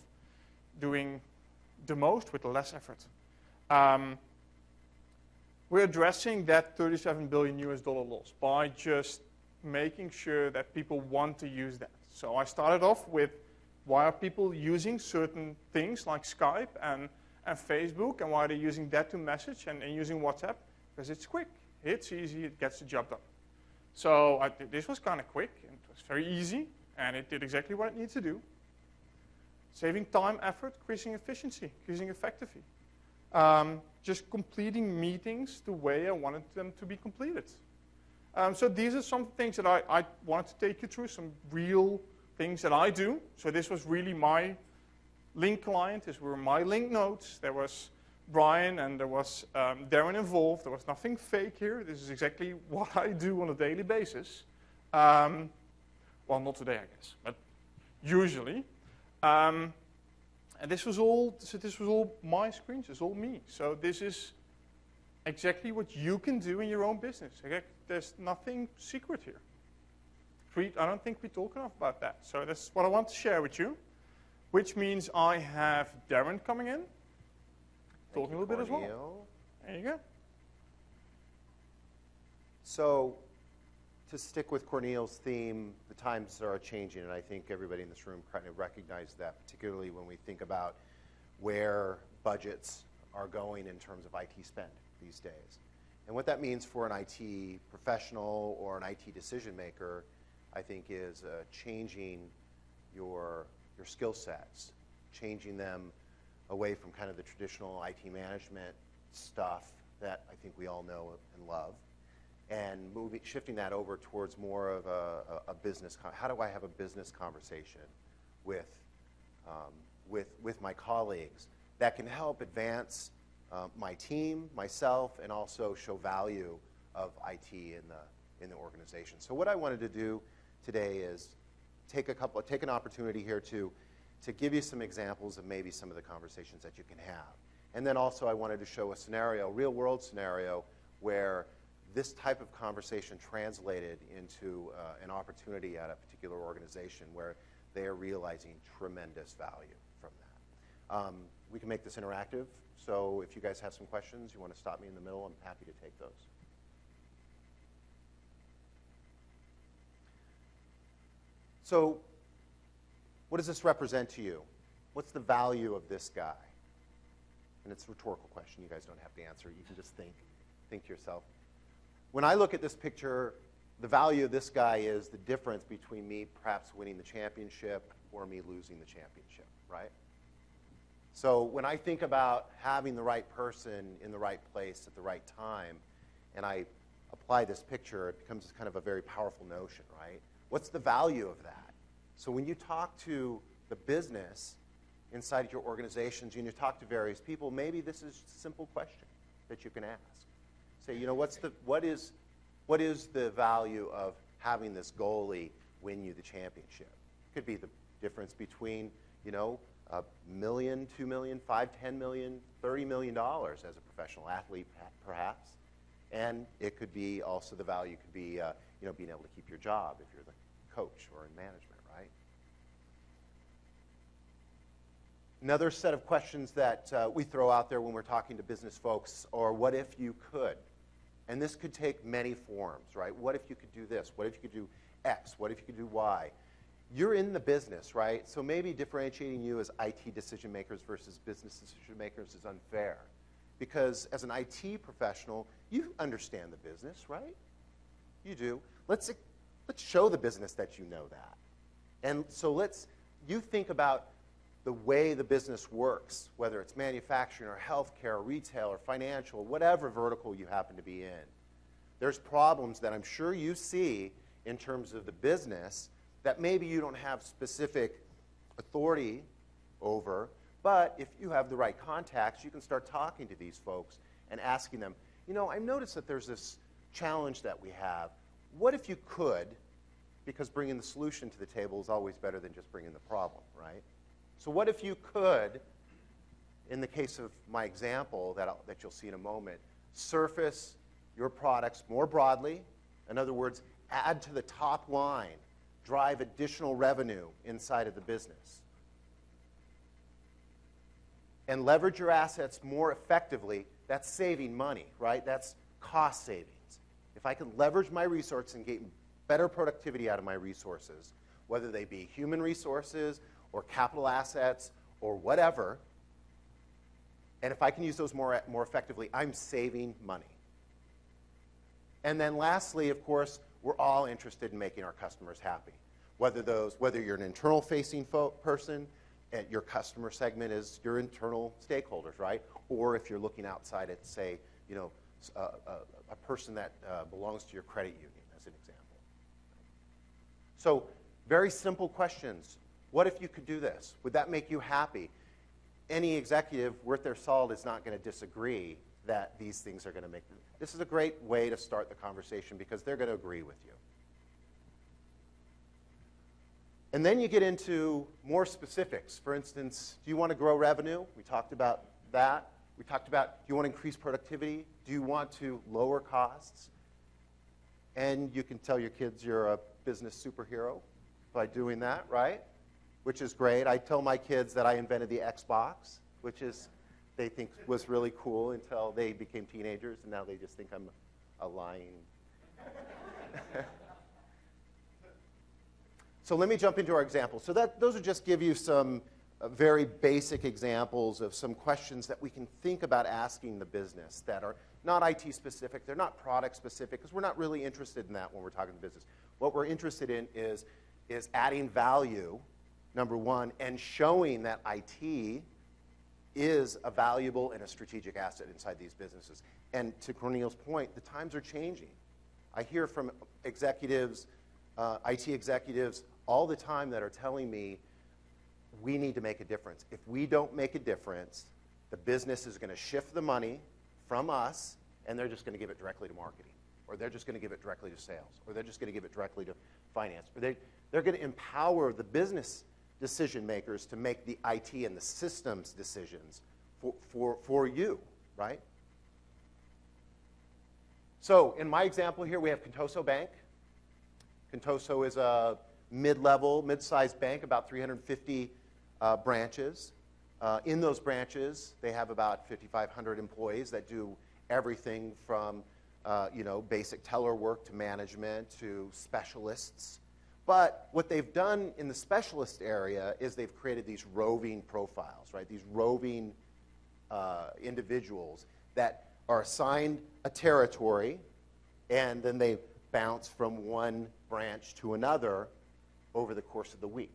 A: doing the most with less effort. We're addressing that 37 billion US dollar loss by just making sure that people want to use that. So I started off with why are people using certain things like Skype and Facebook, and why are they using that to message and using WhatsApp? Because it's quick, it's easy, it gets the job done. So this was kind of quick, and it was very easy, and it did exactly what it needed to do. Saving time, effort, increasing efficiency, increasing effectively. Just completing meetings the way I wanted them to be completed. So these are some things that I wanted to take you through, some real things that I do. So this was really my Lync client. These were my Lync notes. There was Brian and there was Darren involved. There was nothing fake here. This is exactly what I do on a daily basis. Well, not today, I guess, but usually. And this was all my screens. This is all me. So this is exactly what you can do in your own business. Okay? There's nothing secret here. I don't think we talk enough about that. So that's what I want to share with you, which means I have Darren coming in, talking a little bit as well. There you go.
C: So to stick with Corneel's theme, the times are changing, and I think everybody in this room kind of recognizes that, particularly when we think about where budgets are going in terms of IT spend these days. And what that means for an IT professional or an IT decision maker, I think, is changing your skill sets, changing them away from kind of the traditional IT management stuff that I think we all know and love, and shifting that over towards more of a business. How do I have a business conversation with my colleagues that can help advance my team, myself, and also show value of IT in the organization? So what I wanted to do today is take an opportunity here to give you some examples of maybe some of the conversations that you can have. And then also I wanted to show a scenario, real-world scenario, where this type of conversation translated into an opportunity at a particular organization where they are realizing tremendous value from that. We can make this interactive, so if you guys have some questions, you want to stop me in the middle, I'm happy to take those. So what does this represent to you? What's the value of this guy? And it's a rhetorical question. You guys don't have to answer. You can just think to yourself. When I look at this picture, the value of this guy is the difference between me perhaps winning the championship or me losing the championship, right? So when I think about having the right person in the right place at the right time, and I apply this picture, it becomes kind of a very powerful notion, right? What's the value of that? So when you talk to the business inside your organizations and you talk to various people, maybe this is a simple question that you can ask. Say, you know, what is the value of having this goalie win you the championship? It could be the difference between, you know, $1 million, $2 million, $5 million, $10 million, $30 million as a professional athlete, perhaps. And it could be also the value could be, you know, being able to keep your job if you're the coach or in management, right? Another set of questions that we throw out there when we're talking to business folks are, what if you could? And this could take many forms, right? What if you could do this? What if you could do X? What if you could do Y? You're in the business, right? So maybe differentiating you as IT decision makers versus business decision makers is unfair. Because as an IT professional, you understand the business, right? You do. Let's show the business that you know that. And so you think about the way the business works, whether it's manufacturing or healthcare or retail or financial, whatever vertical you happen to be in. There's problems that I'm sure you see in terms of the business that maybe you don't have specific authority over, but if you have the right contacts, you can start talking to these folks and asking them, you know, I've noticed that there's this challenge that we have. What if you could, because bringing the solution to the table is always better than just bringing the problem, right? So what if you could, in the case of my example that you'll see in a moment, surface your products more broadly, in other words, add to the top line, drive additional revenue inside of the business, and leverage your assets more effectively. That's saving money, right? That's cost savings. If I can leverage my resources and get better productivity out of my resources, whether they be human resources or capital assets or whatever, and if I can use those more effectively, I'm saving money. And then lastly, of course, we're all interested in making our customers happy. Whether you're an internal-facing person, and your customer segment is your internal stakeholders, right? Or if you're looking outside at, say, you know, a person that belongs to your credit union, as an example. So very simple questions. What if you could do this? Would that make you happy? any executive worth their salt is not going to disagree that these things are going to make them. This is a great way to start the conversation because they're going to agree with you. And then you get into more specifics. For instance, do you want to grow revenue? We talked about that. We talked about, do you want to increase productivity? Do you want to lower costs? And you can tell your kids you're a business superhero by doing that, right? Which is great. I tell my kids that I invented the Xbox, which is, they think was really cool until they became teenagers, and now they just think I'm a lying. So let me jump into our examples. So those will just give you some very basic examples of some questions that we can think about asking the business that are not IT specific, they're not product specific, because we're not really interested in that when we're talking to business. What we're interested in is adding value, number one, and showing that IT is a valuable and a strategic asset inside these businesses. And to Cornel's point, the times are changing. I hear from executives, IT executives, all the time that are telling me we need to make a difference. If we don't make a difference, the business is going to shift the money from us, and they're just going to give it directly to marketing, or they're just going to give it directly to sales, or they're just going to give it directly to finance. Or they're going to empower the business decision makers to make the IT and the systems decisions for you, right? So in my example here, we have Contoso Bank. Contoso is a mid-sized bank, about 350 branches. In those branches, they have about 5,500 employees that do everything from basic teller work to management to specialists. But what they've done in the specialist area is they've created these roving profiles, right? These roving individuals that are assigned a territory, and then they bounce from one branch to another over the course of the week.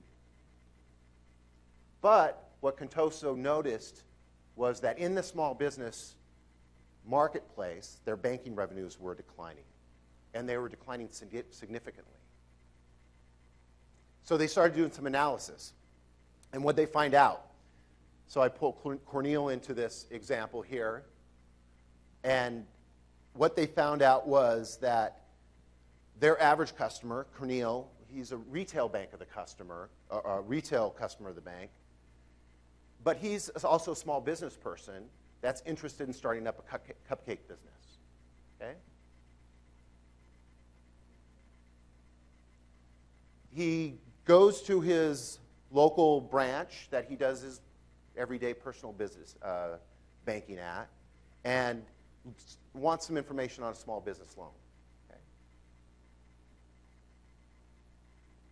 C: But what Contoso noticed was that in the small business marketplace, their banking revenues were declining, and they were declining significantly. So they started doing some analysis. And what they find out, so I pulled Cornel into this example here, and what they found out was that their average customer, Cornel, he's a retail bank of the customer, a retail customer of the bank, but he's also a small business person that's interested in starting up a cupcake business, okay? He goes to his local branch that he does his everyday personal business banking at and wants some information on a small business loan. Okay?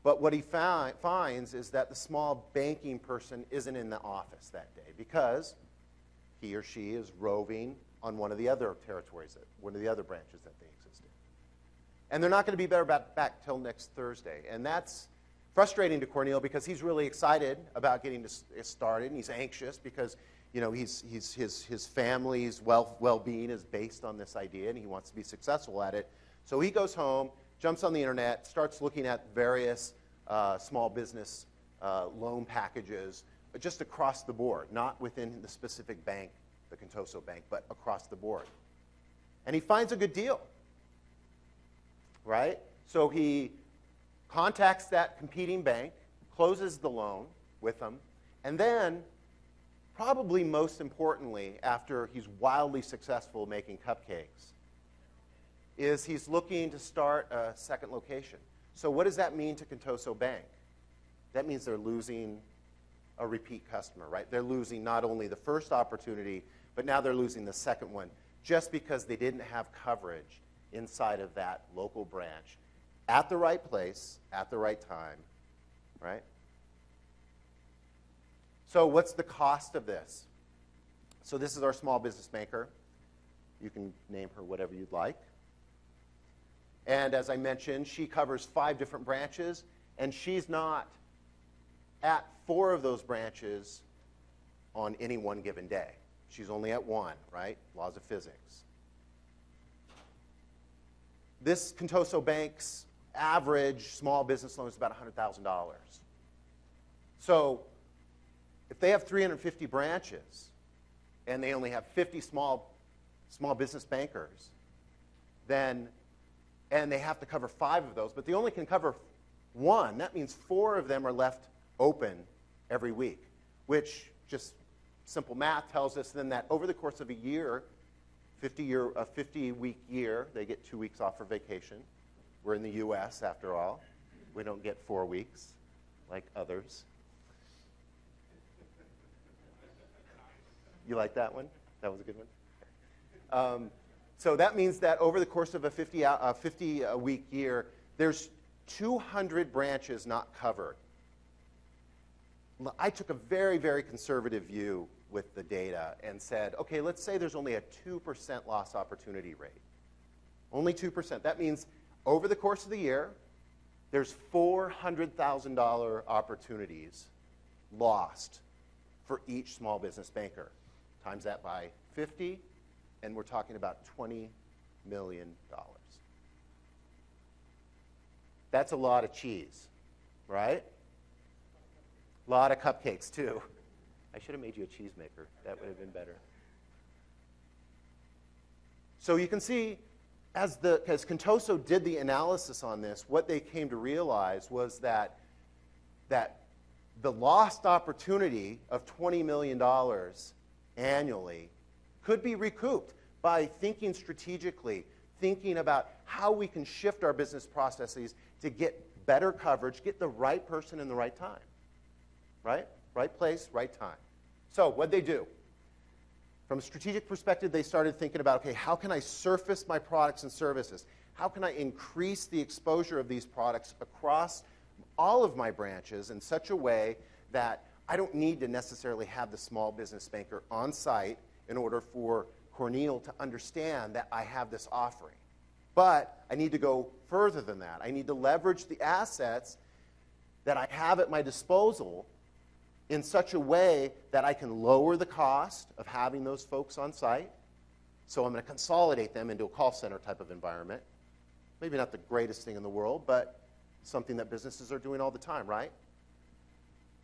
C: But what he finds is that the small banking person isn't in the office that day because he or she is roving on one of the other territories, one of the other branches that they exist in. And they're not going to be back till next Thursday. And that's frustrating to Cornel because he's really excited about getting started, and he's anxious because his family's well-being is based on this idea, and he wants to be successful at it. So he goes home, jumps on the internet, starts looking at various small business loan packages just across the board, not within the specific bank, the Contoso Bank, but across the board. And he finds a good deal, right? So he contacts that competing bank, closes the loan with them, and then, probably most importantly, after he's wildly successful making cupcakes, is he's looking to start a second location. So what does that mean to Contoso Bank? That means they're losing a repeat customer, right? They're losing not only the first opportunity, but now they're losing the second one just because they didn't have coverage inside of that local branch at the right place, at the right time, right? So what's the cost of this? So this is our small business banker. You can name her whatever you'd like. And as I mentioned, she covers 5 different branches, and she's not at 4 of those branches on any one given day. She's only at 1, right? Laws of physics. This Contoso Bank's average small business loan is about $100,000. So if they have 350 branches and they only have 50 small business bankers, then, and they have to cover 5 of those, but they only can cover 1, that means 4 of them are left open every week, which just simple math tells us then that over the course of a year, a 50-week year, they get 2 weeks off for vacation. We're in the US after all. We don't get 4 weeks like others. You like that one? That was a good one. So that means that over the course of a 50-week year, there's 200 branches not covered. I took a very, very conservative view with the data and said, okay, let's say there's only a 2% loss opportunity rate. Only 2%. That means over the course of the year, there's $400,000 opportunities lost for each small business banker. Times that by 50, and we're talking about $20 million. That's a lot of cheese, right? A lot of cupcakes, too. I should have made you a cheesemaker. That would have been better. So you can see, as Contoso did the analysis on this, what they came to realize was that the lost opportunity of $20 million annually could be recouped by thinking strategically, thinking about how we can shift our business processes to get better coverage, get the right person in the right time. Right? Right place, right time. So what'd they do? From a strategic perspective, they started thinking about, okay, how can I surface my products and services? How can I increase the exposure of these products across all of my branches in such a way that I don't need to necessarily have the small business banker on site in order for Cornel to understand that I have this offering. But I need to go further than that. I need to leverage the assets that I have at my disposal in such a way that I can lower the cost of having those folks on site. So I'm going to consolidate them into a call center type of environment. Maybe not the greatest thing in the world, but something that businesses are doing all the time, right?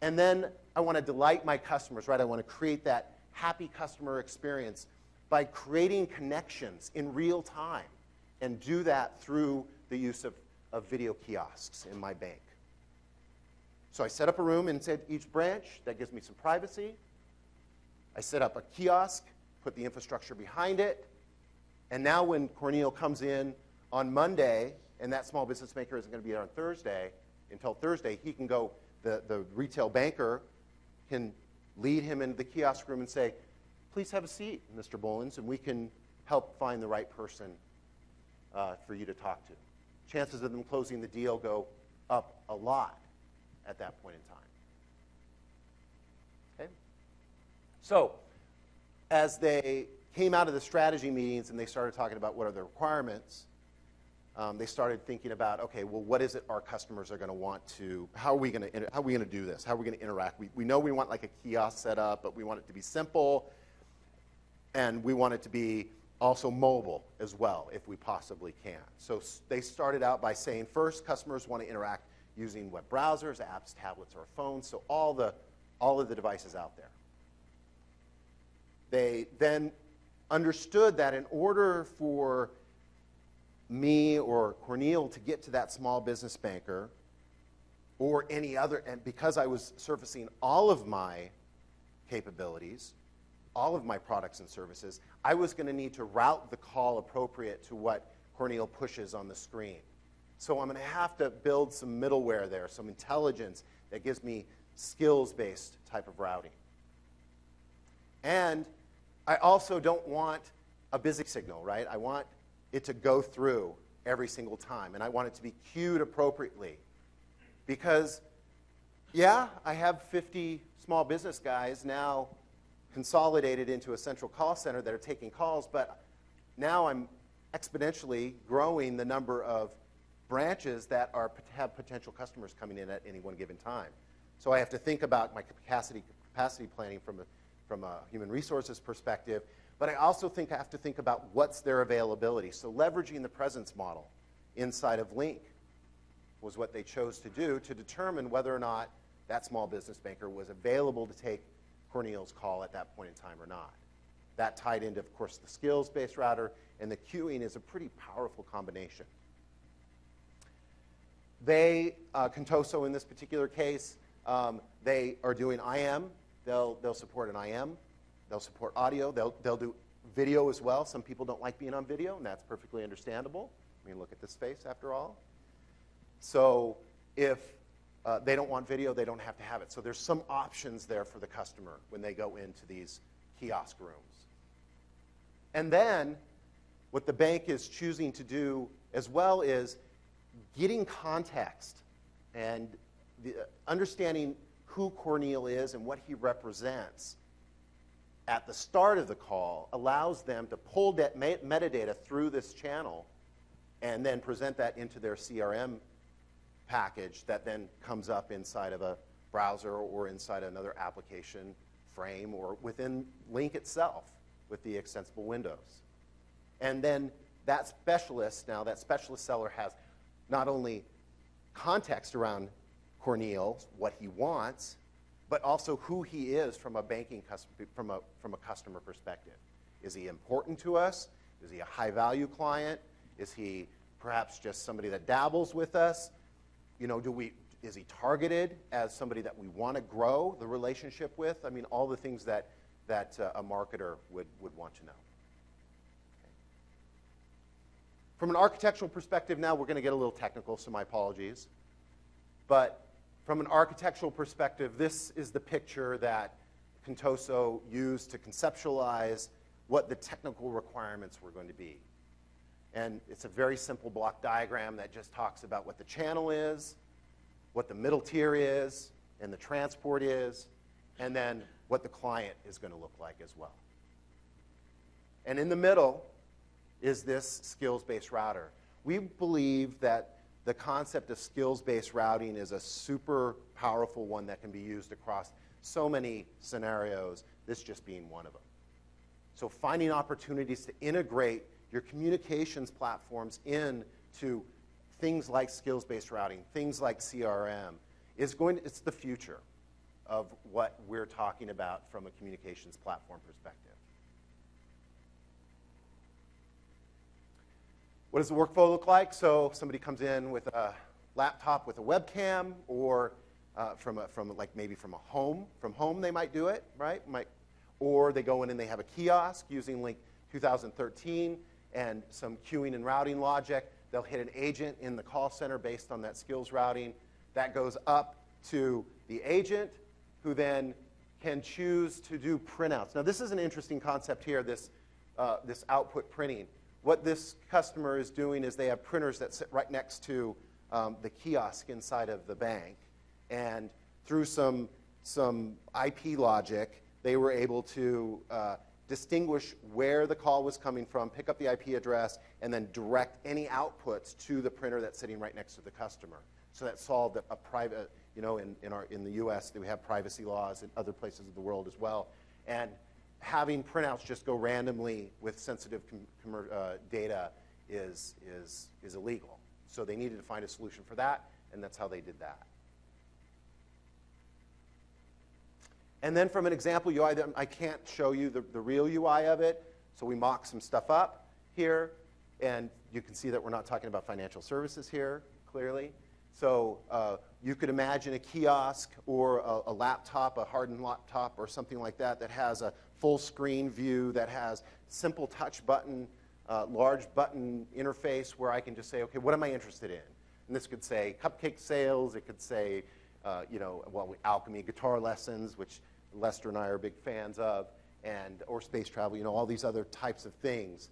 C: And then I want to delight my customers, right? I want to create that happy customer experience by creating connections in real time and do that through the use of video kiosks in my bank. So I set up a room inside each branch. That gives me some privacy. I set up a kiosk, put the infrastructure behind it. And now when Cornel comes in on Monday, and that small business banker isn't going to be there on Thursday, until Thursday, he can go, the retail banker can lead him into the kiosk room and say, please have a seat, Mr. Bolins, and we can help find the right person for you to talk to. Chances of them closing the deal go up a lot at that point in time. Okay? So, as they came out of the strategy meetings and they started talking about what are the requirements, they started thinking about, okay, well, what is it our customers are going to want to, how are we going to do this? How are we going to interact? We know we want like a kiosk set up, but we want it to be simple, and we want it to be also mobile as well, if we possibly can. So they started out by saying, first, customers want to interact using web browsers, apps, tablets, or phones, so all of the devices out there. They then understood that in order for me or Cornel to get to that small business banker or any other, and because I was surfacing all of my capabilities, all of my products and services, I was going to need to route the call appropriate to what Cornel pushes on the screen. So I'm going to have to build some middleware there, some intelligence that gives me skills-based type of routing. And I also don't want a busy signal, right? I want it to go through every single time, and I want it to be queued appropriately. Because, yeah, I have 50 small business guys now consolidated into a central call center that are taking calls, but now I'm exponentially growing the number of branches that have potential customers coming in at any one given time. So I have to think about my capacity planning from a human resources perspective, but I also have to think about what's their availability. So leveraging the presence model inside of Lync was what they chose to do to determine whether or not that small business banker was available to take Cornel's call at that point in time or not. That tied into, of course, the skills-based router, and the queuing is a pretty powerful combination. They, Contoso in this particular case, they are doing IM. They'll support an IM. They'll support audio. They'll do video as well. Some people don't like being on video, and that's perfectly understandable. I mean, look at this face, after all. So if they don't want video, they don't have to have it. So there's some options there for the customer when they go into these kiosk rooms. And then what the bank is choosing to do as well is getting context and understanding who Cornel is and what he represents at the start of the call allows them to pull that metadata through this channel and then present that into their CRM package that then comes up inside of a browser or inside another application frame or within Lync itself with the extensible windows. And then that specialist seller has not only context around Cornel, what he wants, but also who he is from a banking from a customer perspective. Is he important to us? Is he a high-value client? Is he perhaps just somebody that dabbles with us? You know, is he targeted as somebody that we want to grow the relationship with? I mean, all the things that a marketer would want to know. Okay. From an architectural perspective now, we're going to get a little technical, so my apologies. But from an architectural perspective, this is the picture that Contoso used to conceptualize what the technical requirements were going to be. And it's a very simple block diagram that just talks about what the channel is, what the middle tier is, and the transport is, and then what the client is going to look like as well. And in the middle is this skills-based router. We believe that the concept of skills-based routing is a super powerful one that can be used across so many scenarios, this just being one of them. So finding opportunities to integrate your communications platforms into things like skills-based routing, things like CRM, it's the future of what we're talking about from a communications platform perspective. What does the workflow look like? So somebody comes in with a laptop with a webcam, or maybe from home. From home they might do it, right? Or they go in and they have a kiosk using Lync 2013 and some queuing and routing logic. They'll hit an agent in the call center based on that skills routing. That goes up to the agent, who then can choose to do printouts. Now, this is an interesting concept here, this output printing. What this customer is doing is they have printers that sit right next to the kiosk inside of the bank. And through some IP logic, they were able to distinguish where the call was coming from, pick up the IP address, and then direct any outputs to the printer that's sitting right next to the customer. So that solved a private, in the U.S., we have privacy laws in other places of the world as well. And having printouts just go randomly with sensitive data is illegal. So they needed to find a solution for that, and that's how they did that. And then from an example UI, I can't show you the real UI of it, so we mock some stuff up here, and you can see that we're not talking about financial services here, clearly. So you could imagine a kiosk or a laptop, a hardened laptop or something like that has a full screen view, that has simple touch button, large button interface where I can just say, okay, what am I interested in? And this could say cupcake sales. It could say, alchemy guitar lessons, which Lester and I are big fans of, or space travel, all these other types of things.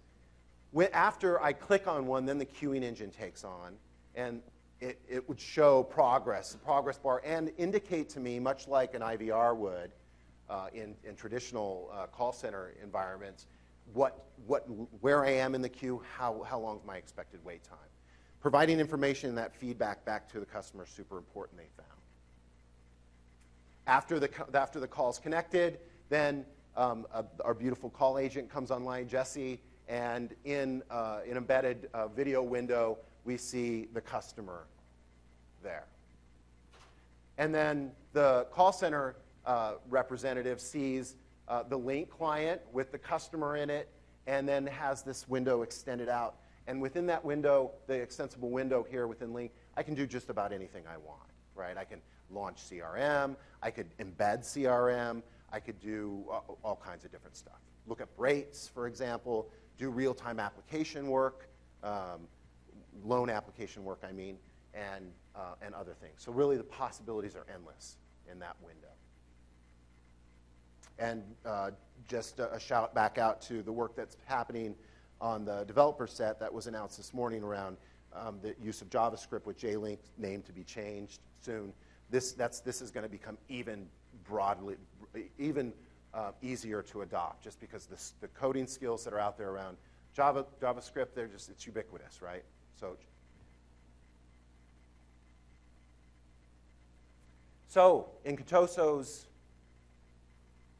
C: After I click on one, then the queuing engine takes on, and it would show progress, the progress bar, and indicate to me, much like an IVR would in traditional call center environments, where I am in the queue, how long is my expected wait time. Providing information and that feedback back to the customer is super important, they found. After the call's connected, then our beautiful call agent comes online, Jesse, and in an embedded video window, we see the customer there. And then the call center representative sees the Lync client with the customer in it, and then has this window extended out. And within that window, the extensible window here within Lync, I can do just about anything I want, right? I can launch CRM, I could embed CRM, I could do all kinds of different stuff. Look up rates, for example, do real-time application work, loan application work, I mean, and other things. So really the possibilities are endless in that window. And just a shout back out to the work that's happening on the developer set that was announced this morning around the use of JavaScript with J-Lync name to be changed soon. This is going to become even easier to adopt, just because the coding skills that are out there around JavaScript, it's ubiquitous, right? So in Katoso's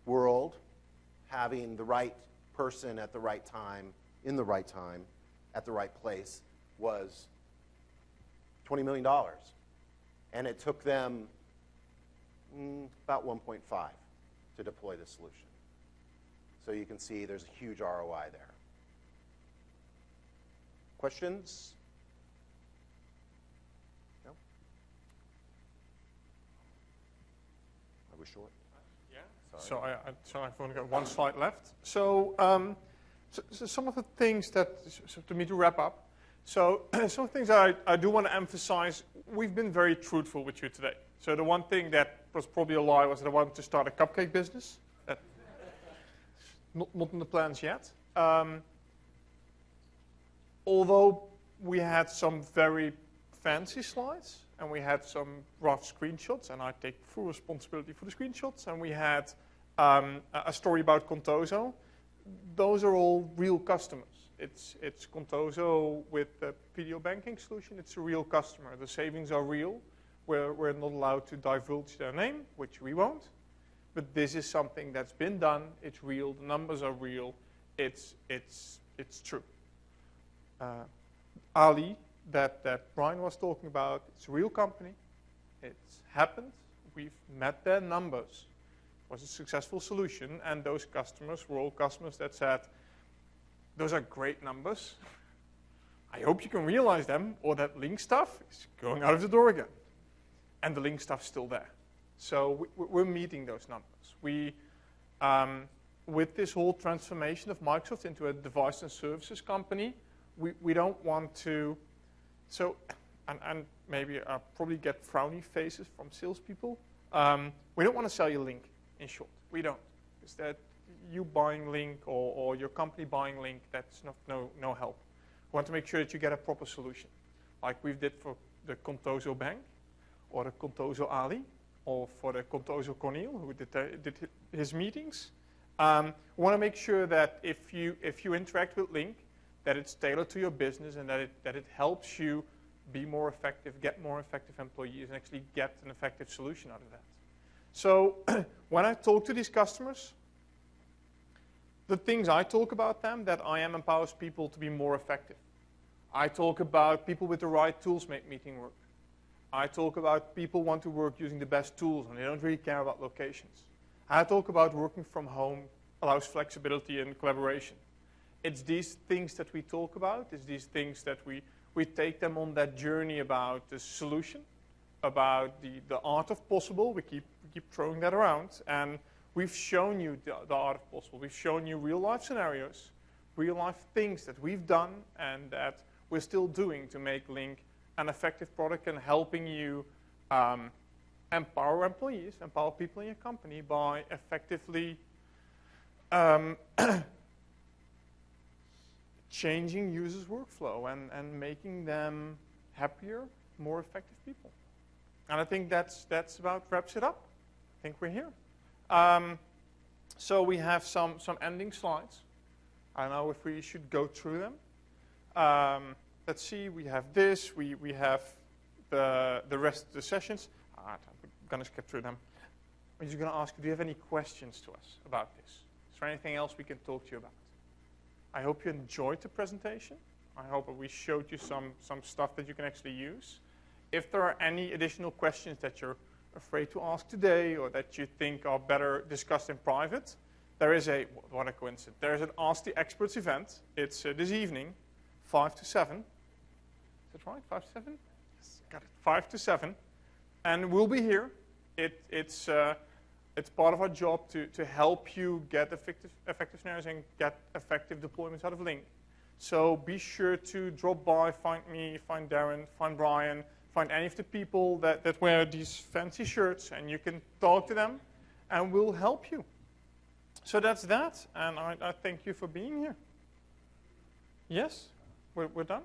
C: world, having the right person at the right time, in the right time, at the right place, was $20 million. And it took them about 1.5 to deploy this solution. So you can see there's a huge ROI there. Questions? No? Are we short?
A: Yeah.
C: Sorry.
A: So I've only got one slide left. So, so some of the things that, so to me to wrap up, so some things that I do want to emphasize, we've been very truthful with you today. So the one thing that was probably a lie was that I wanted to start a cupcake business. Not in the plans yet. Although we had some very fancy slides, and we had some rough screenshots, and I take full responsibility for the screenshots, and we had a story about Contoso. Those are all real customers. It's Contoso with the video banking solution. It's a real customer. The savings are real. We're not allowed to divulge their name, which we won't. But this is something that's been done. It's real. The numbers are real. It's true. Ali, that Brian was talking about, it's a real company. It's happened. We've met their numbers. It was a successful solution, and those customers were all customers that said, those are great numbers. I hope you can realize them, or that Lync stuff is going out of the door again. And the Lync stuff's still there. So we're meeting those numbers. We, with this whole transformation of Microsoft into a device and services company, we don't want to, so, and maybe I'll probably get frowny faces from salespeople. We don't want to sell you Lync, in short. We don't. Is that you buying Lync or your company buying Lync, that's no help. We want to make sure that you get a proper solution, like we did for the Contoso Bank, or the Contoso Ali, or for the Contoso Cornel, who did his meetings. We want to make sure that if you interact with Lync, that it's tailored to your business, and that it helps you be more effective, get more effective employees, and actually get an effective solution out of that. So when I talk to these customers, the things I talk about them, that IM empowers people to be more effective. I talk about people with the right tools make meeting work. I talk about people want to work using the best tools, and they don't really care about locations. I talk about working from home allows flexibility and collaboration. It's these things that we talk about. It's these things that we take them on that journey about the solution, about the art of possible. We keep throwing that around, and we've shown you the art of possible. We've shown you real-life scenarios, real-life things that we've done and that we're still doing to make Lync an effective product and helping you empower employees, empower people in your company by effectively changing users' workflow and making them happier, more effective people. And I think that's about wraps it up. I think we're here. So we have some ending slides. I don't know if we should go through them. Let's see, we have this, we have the rest of the sessions. I'm going to skip through them. I'm just going to ask you, do you have any questions to us about this? Is there anything else we can talk to you about? I hope you enjoyed the presentation. I hope that we showed you some stuff that you can actually use. If there are any additional questions that you're afraid to ask today or that you think are better discussed in private, there is what a coincidence, there is an Ask the Experts event. It's this evening, 5 to 7. Is that right, 5 to 7? Yes, got it. 5 to 7. And we'll be here. It's part of our job to help you get effective scenarios and get effective deployments out of Lync. So be sure to drop by, find me, find Darren, find Brian, find any of the people that wear these fancy shirts, and you can talk to them, and we'll help you. So that's that, and I thank you for being here. Yes? We're done?